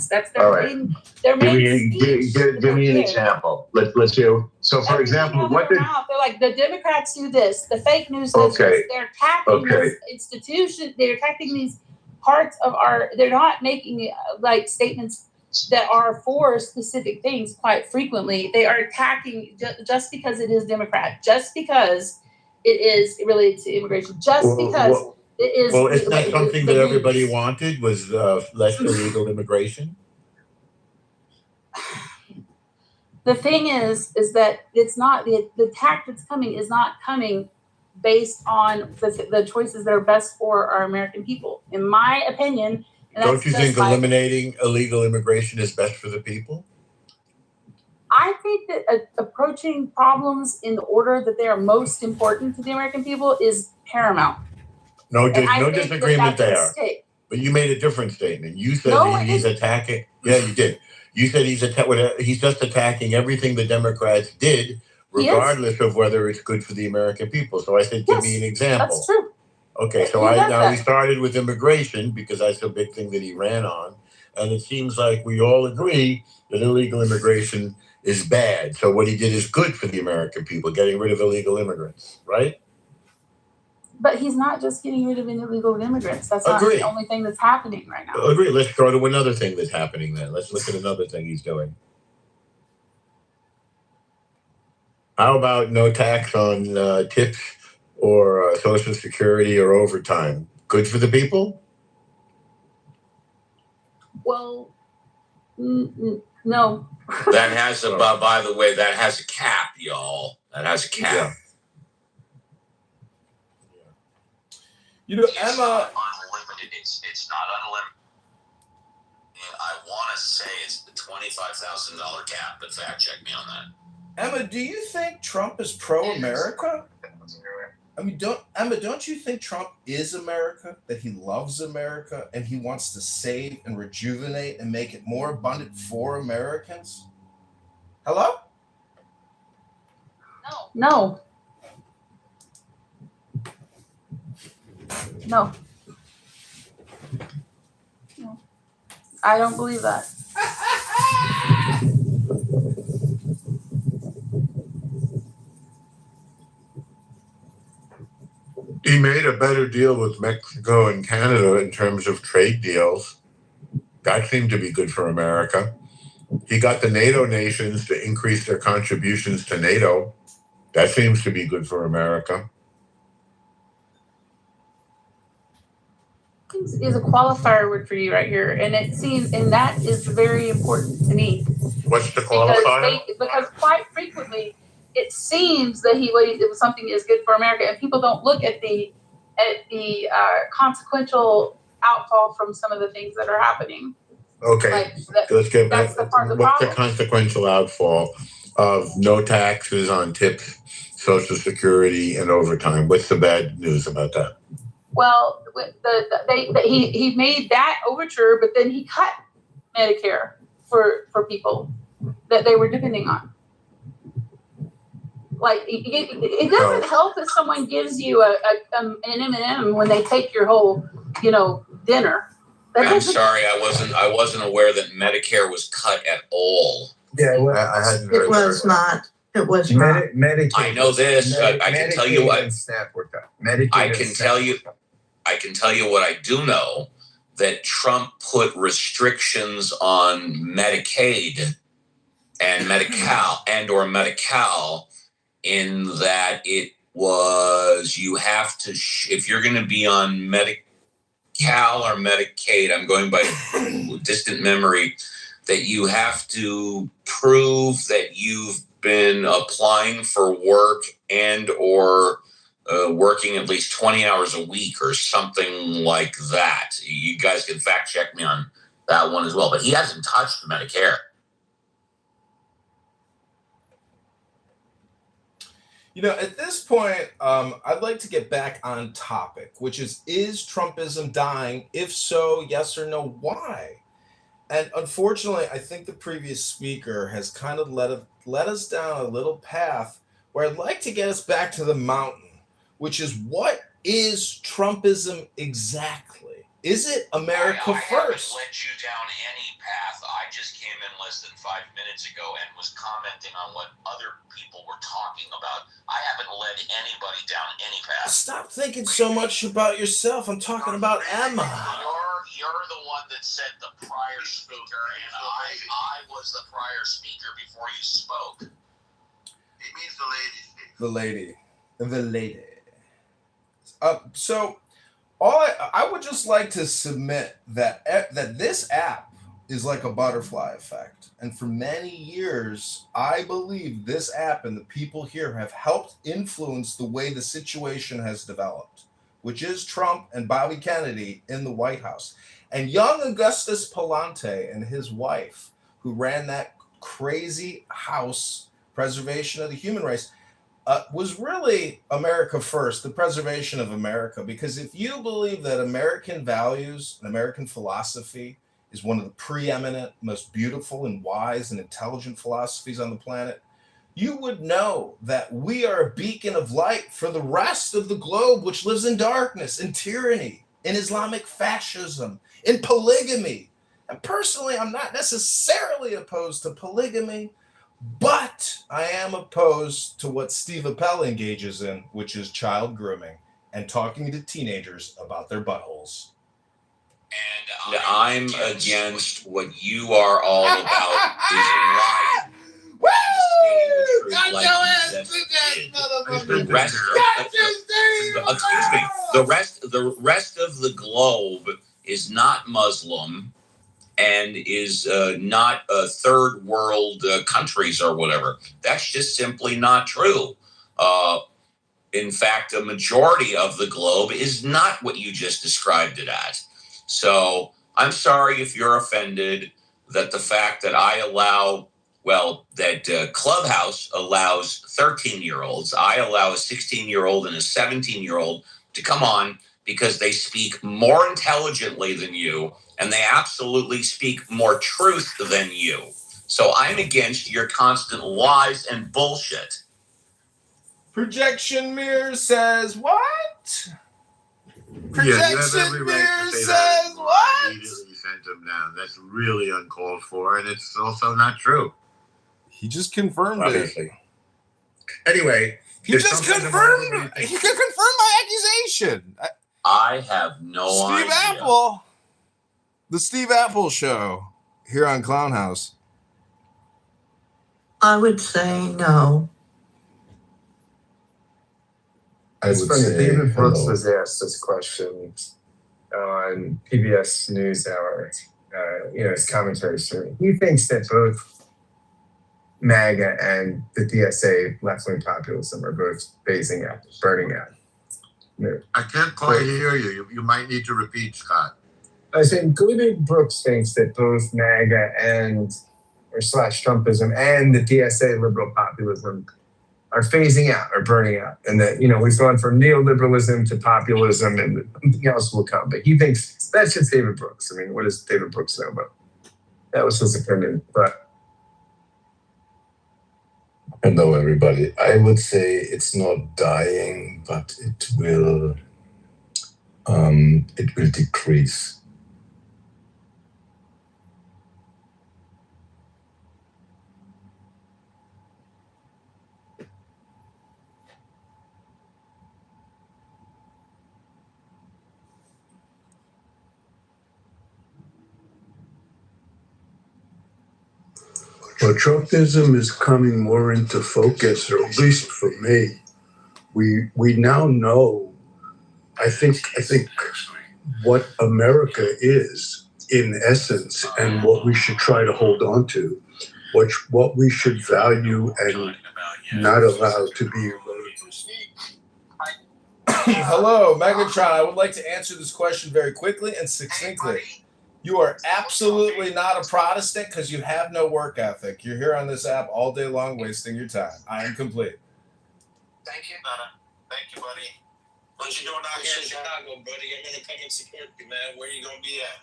That's their main. Their main. Give me an example. Let's hear. So, for example, what did they're like? The Democrats do this. The fake news does this. They're attacking this institution. They're attacking these parts of our. They're not making like statements that are for specific things. Quite frequently, they are attacking just because it is Democrat. Just because it is related to immigration. Just because it is. Well, isn't that something that everybody wanted? Was less illegal immigration? The thing is that it's not the attack that's coming is not coming based on the choices that are best for our American people. In my opinion, don't you think eliminating illegal immigration is best for the people? I think that approaching problems in the order that they are most important to the American people is paramount. No disagreement there. But you made a different statement. You said he's attacking. Yeah, you did. You said he's just attacking everything the Democrats did, regardless of whether it's good for the American people. So I said, give me an example. That's true. Okay, so we started with immigration because that's a big thing that he ran on. And it seems like we all agree that illegal immigration is bad. So what he did is good for the American people, getting rid of illegal immigrants, right? But he's not just getting rid of illegal immigrants. That's not the only thing that's happening right now. Agree. Let's go to another thing that's happening then. Let's look at another thing he's doing. How about no tax on tips or Social Security or overtime? Good for the people? Well, no. That has by the way, that has a cap, y'all. That has a cap. Yeah. You know, Emma. Unlimited. It's not unlimited. And I want to say it's the $25,000 cap, but fact check me on that. Emma, do you think Trump is pro-America? I mean, don't you think Trump is America, that he loves America, and he wants to save and rejuvenate and make it more abundant for Americans? Hello? No. No. No. I don't believe that. He made a better deal with Mexico and Canada in terms of trade deals. That seemed to be good for America. He got the NATO nations to increase their contributions to NATO. That seems to be good for America. Is a qualifier word for you right here, and it seems, and that is very important to me. What's the qualifier? Because quite frequently it seems that it was something is good for America, and people don't look at the consequential outfall from some of the things that are happening. Okay, let's get back. What's the consequential outfall of no taxes on tips, Social Security, and overtime? What's the bad news about that? Well, he made that overture, but then he cut Medicare for people that they were depending on. Like it doesn't help if someone gives you an M&M when they take your whole, dinner. I'm sorry, I wasn't aware that Medicare was cut at all. Yeah, I hadn't heard. It was not. It was not. Medicaid. I know this. I can tell you what. And SNAP were cut. Medicaid I can tell you what I do know, that Trump put restrictions on Medicaid and Medi-Cal, in that it was, you have to, if you're going to be on Medi-Cal or Medicaid, I'm going by distant memory, that you have to prove that you've been applying for work and or working at least 20 hours a week or something like that. You guys can fact check me on that one as well, but he hasn't touched Medicare. At this point, I'd like to get back on topic, which is Trumpism dying? If so, yes or no, why? And unfortunately, I think the previous speaker has kind of led us down a little path where I'd like to get us back to the mountain, which is, what is Trumpism exactly? Is it America first? I haven't led you down any path. I just came in less than 5 minutes ago and was commenting on what other people were talking about. I haven't led anybody down any path. Stop thinking so much about yourself. I'm talking about Emma. You're the one that said the prior speaker, and I was the prior speaker before you spoke. He means the lady, Steve. The lady. So I would just like to submit that this app is like a butterfly effect. And for many years, I believe this app and the people here have helped influence the way the situation has developed, which is Trump and Bobby Kennedy in the White House. And young Augustus Palante and his wife, who ran that crazy House Preservation of the Human Race, was really America first, the preservation of America. Because if you believe that American values and American philosophy is one of the preeminent, most beautiful and wise and intelligent philosophies on the planet, you would know that we are a beacon of light for the rest of the globe, which lives in darkness, in tyranny, in Islamic fascism, in polygamy. And personally, I'm not necessarily opposed to polygamy, but I am opposed to what Steve Appel engages in, which is child grooming and talking to teenagers about their buttholes. And I'm against what you are all about is lying. Woo! Got your ass to that, motherfucker. The rest of the globe is not Muslim and is not third world countries or whatever. That's just simply not true. In fact, a majority of the globe is not what you just described it as. So I'm sorry if you're offended that the fact that I allow Well, that Clubhouse allows 13-year-olds. I allow a 16-year-old and a 17-year-old to come on because they speak more intelligently than you, and they absolutely speak more truth than you. So I'm against your constant lies and bullshit. Projection Mirror says what? Projection Mirror says what? Immediately sent him down. That's really uncalled for, and it's also not true. He just confirmed Obviously. it. Anyway, He just confirmed my accusation. I have no idea. Steve Apple. The Steve Apple Show here on Clown House. I would say no. It's funny. David Brooks was asked this question on PBS NewsHour. His commentary stream. He thinks that both MAGA and the DSA left-wing populism are both phasing out, burning out. I can't quite hear you. You might need to repeat, Scott. I was saying David Brooks thinks that both MAGA / Trumpism and the DSA liberal populism are phasing out or burning out. And that, we've gone from neoliberalism to populism and something else will come. But he thinks that's just David Brooks. I mean, what does David Brooks know about? That was his opinion. But hello, everybody. I would say it's not dying, but it will decrease. Well, Trumpism is coming more into focus, or at least for me. We now know, I think what America is in essence, and what we should try to hold on to, what we should value and not allow to be eroded. Hello, Megatron. I would like to answer this question very quickly and succinctly. You are absolutely not a Protestant because you have no work ethic. You're here on this app all day long wasting your time. I am complete. Thank you, buddy. What you doing out here in Chicago, buddy? I'm gonna come and support you, man. Where you gonna be at?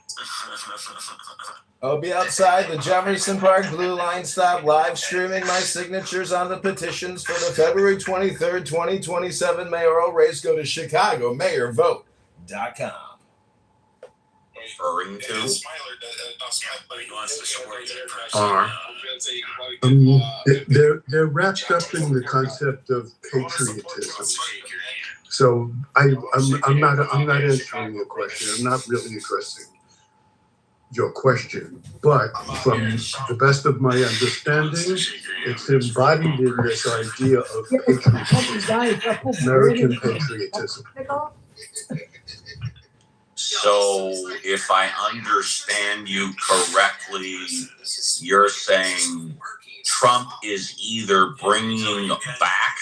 I'll be outside the Jefferson Park Blue Line stop live streaming my signatures on the petitions for the February 23rd, 2027 mayoral race. Go to ChicagoMayorVote.com. Referring to They're wrapped up in the concept of patriotism. So I'm not answering your question. I'm not really addressing your question, but from the best of my understanding, it's embodied in this idea of patriotism, American patriotism. So if I understand you correctly, you're saying Trump is either bringing back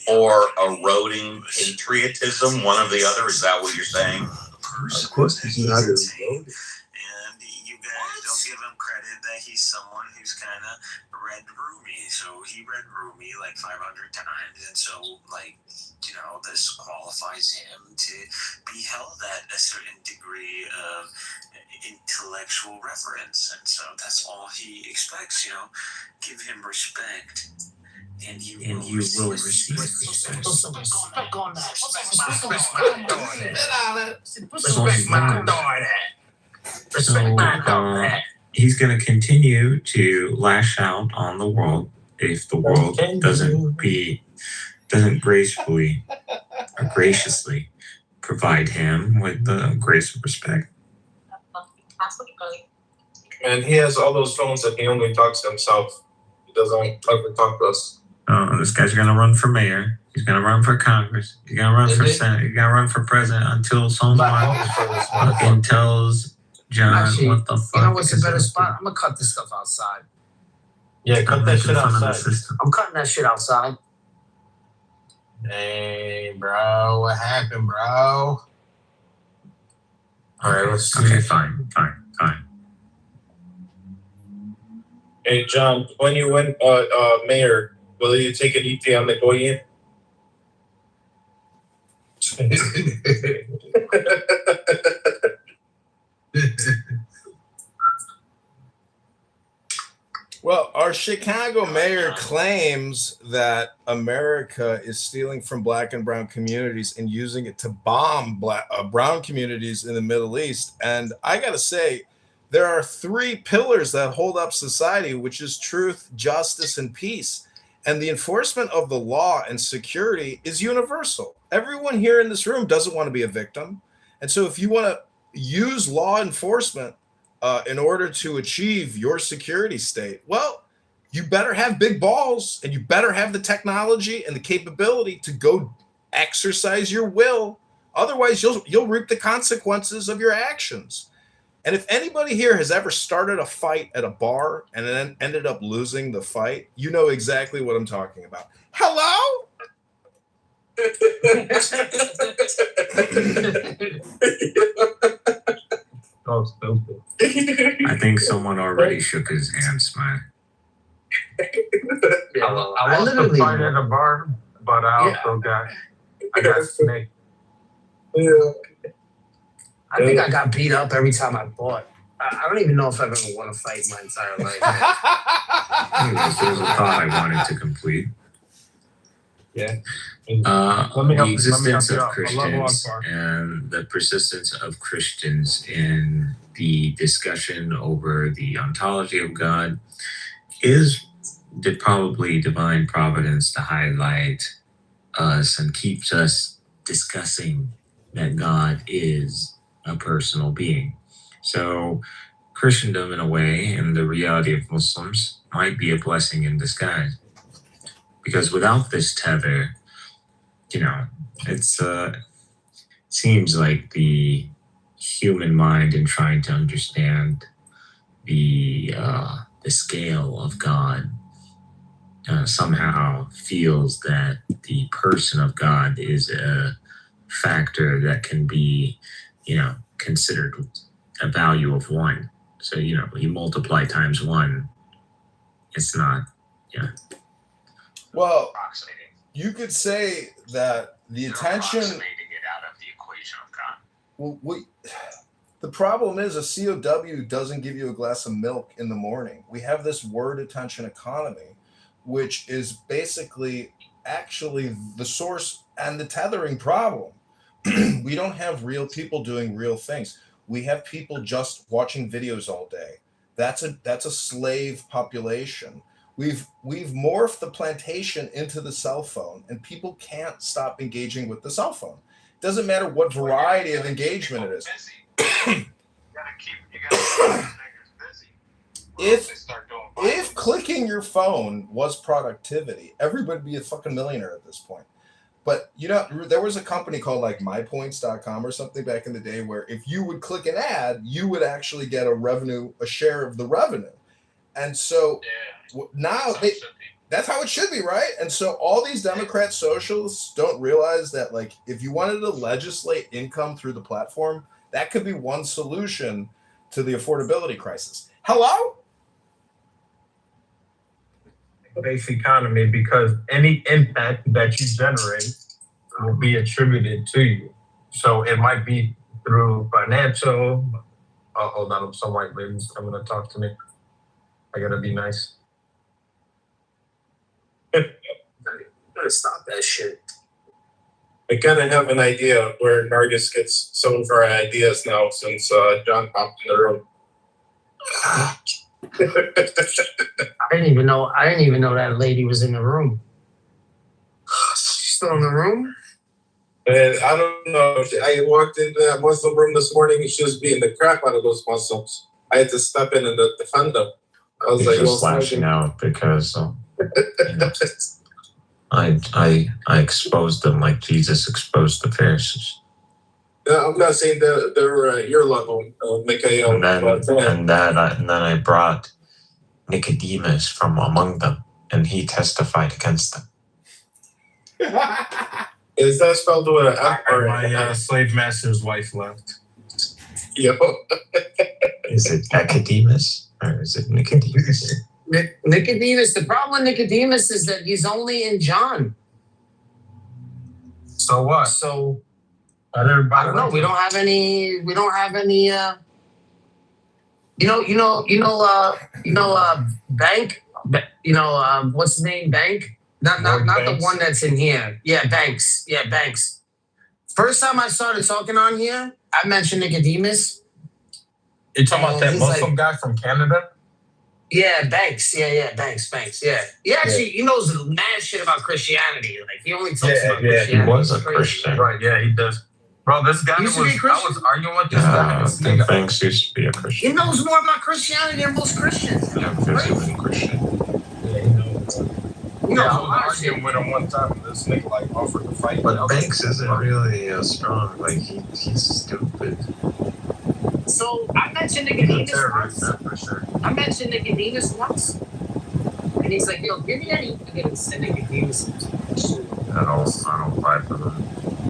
or eroding patriotism, one or the other? Is that what you're saying? Of course, he's not eroding. And you guys don't give him credit that he's someone who's kind of read Rumi. So he read Rumi like 500 times. And so, this qualifies him to be held at a certain degree of intellectual reverence. And so that's all he expects, give him respect. And you will receive respect. Respect on that. Respect my daughter. Respect my daughter. He's going to continue to lash out on the world if the world doesn't gracefully or graciously provide him with the grace and respect. And he has all those phones that he only talks to himself. He doesn't ever talk to us. Oh, this guy's going to run for mayor. He's going to run for Congress. He's going to run for Senate. He's going to run for president until someone fucking tells John what the fuck. You know what's a better spot? I'm going to cut this stuff outside. Yeah, cut that shit outside. I'm cutting that shit outside. Hey, bro, what happened, bro? All right, let's see. Okay, fine. Hey, John, when you win mayor, will you take an ET on the Goyen? Well, our Chicago mayor claims that America is stealing from black and brown communities and using it to bomb brown communities in the Middle East. And I got to say, there are three pillars that hold up society, which is truth, justice, and peace. And the enforcement of the law and security is universal. Everyone here in this room doesn't want to be a victim. And so if you want to use law enforcement in order to achieve your security state, well, you better have big balls and you better have the technology and the capability to go exercise your will. Otherwise, you'll reap the consequences of your actions. And if anybody here has ever started a fight at a bar and then ended up losing the fight, you know exactly what I'm talking about. Hello? Oh, stupid. I think someone already shook his hand, Smile. I literally fight at a bar, but I also got snake. Yeah. I think I got beat up every time I fought. I don't even know if I've ever won a fight in my entire life. Anyways, there's a thought I wanted to complete. Yeah. The existence of Christians and the persistence of Christians in the discussion over the ontology of God did probably divine providence to highlight us and keeps us discussing that God is a personal being. So Christendom, in a way, and the reality of Muslims might be a blessing in disguise. Because without this tether, it's seems like the human mind in trying to understand the scale of God somehow feels that the person of God is a factor that can be, considered a value of one. So, you multiply times one, it's not, Well, you could say that the attention. Well, the problem is a COW doesn't give you a glass of milk in the morning. We have this word attention economy, which is basically actually the source and the tethering problem. We don't have real people doing real things. We have people just watching videos all day. That's a slave population. We've morphed the plantation into the cell phone, and people can't stop engaging with the cell phone. It doesn't matter what variety of engagement it is. If clicking your phone was productivity, everybody would be a fucking millionaire at this point. But there was a company called like mypoints.com or something back in the day where if you would click an ad, you would actually get a share of the revenue. And so now that's how it should be, right? And so all these Democrat socialists don't realize that, like, if you wanted to legislate income through the platform, that could be one solution to the affordability crisis. Hello? Base economy, because any impact that you generate will be attributed to you. So it might be through financial. Hold on, some white ladies coming to talk to me. I gotta be nice. Gotta stop that shit. I kind of have an idea where Nargis gets some of our ideas now since John popped in the room. I didn't even know that lady was in the room. She's still in the room? And I don't know. I walked into that Muslim room this morning and she was beating the crap out of those Muslims. I had to step in and defend them. I was just lashing out because I exposed them like Jesus exposed the Pharisees. Yeah, I'm not saying they're your level, Mikhail. And then I brought Nicodemus from among them, and he testified against them. Is that spelled with an F or my slave master's wife left? Yo. Is it Nicodemus or is it Nicodemus? Nicodemus. The problem with Nicodemus is that he's only in John. So what? So Not everybody. I don't know. We don't have any. Bank. What's his name? Bank. Not the one that's in here. Yeah, Banks. Yeah, Banks. First time I started talking on here, I mentioned Nicodemus. You talking about that Muslim guy from Canada? Yeah, Banks. Yeah, Banks. Yeah. He knows mad shit about Christianity. Like he only talks about Christianity. He was a Christian. Right, yeah, he does. Bro, this guy I was arguing with this guy. I think Banks used to be a Christian. He knows more about Christianity than most Christians. Yeah, because he was a Christian. Yeah, he knows. I was arguing with him one time. This nigga like offered to fight. But Banks isn't really strong. Like he's stupid. So I mentioned Nicodemus once. I mentioned Nicodemus once. And he's like, yo, give me any. I didn't send Nicodemus. I don't fight for them.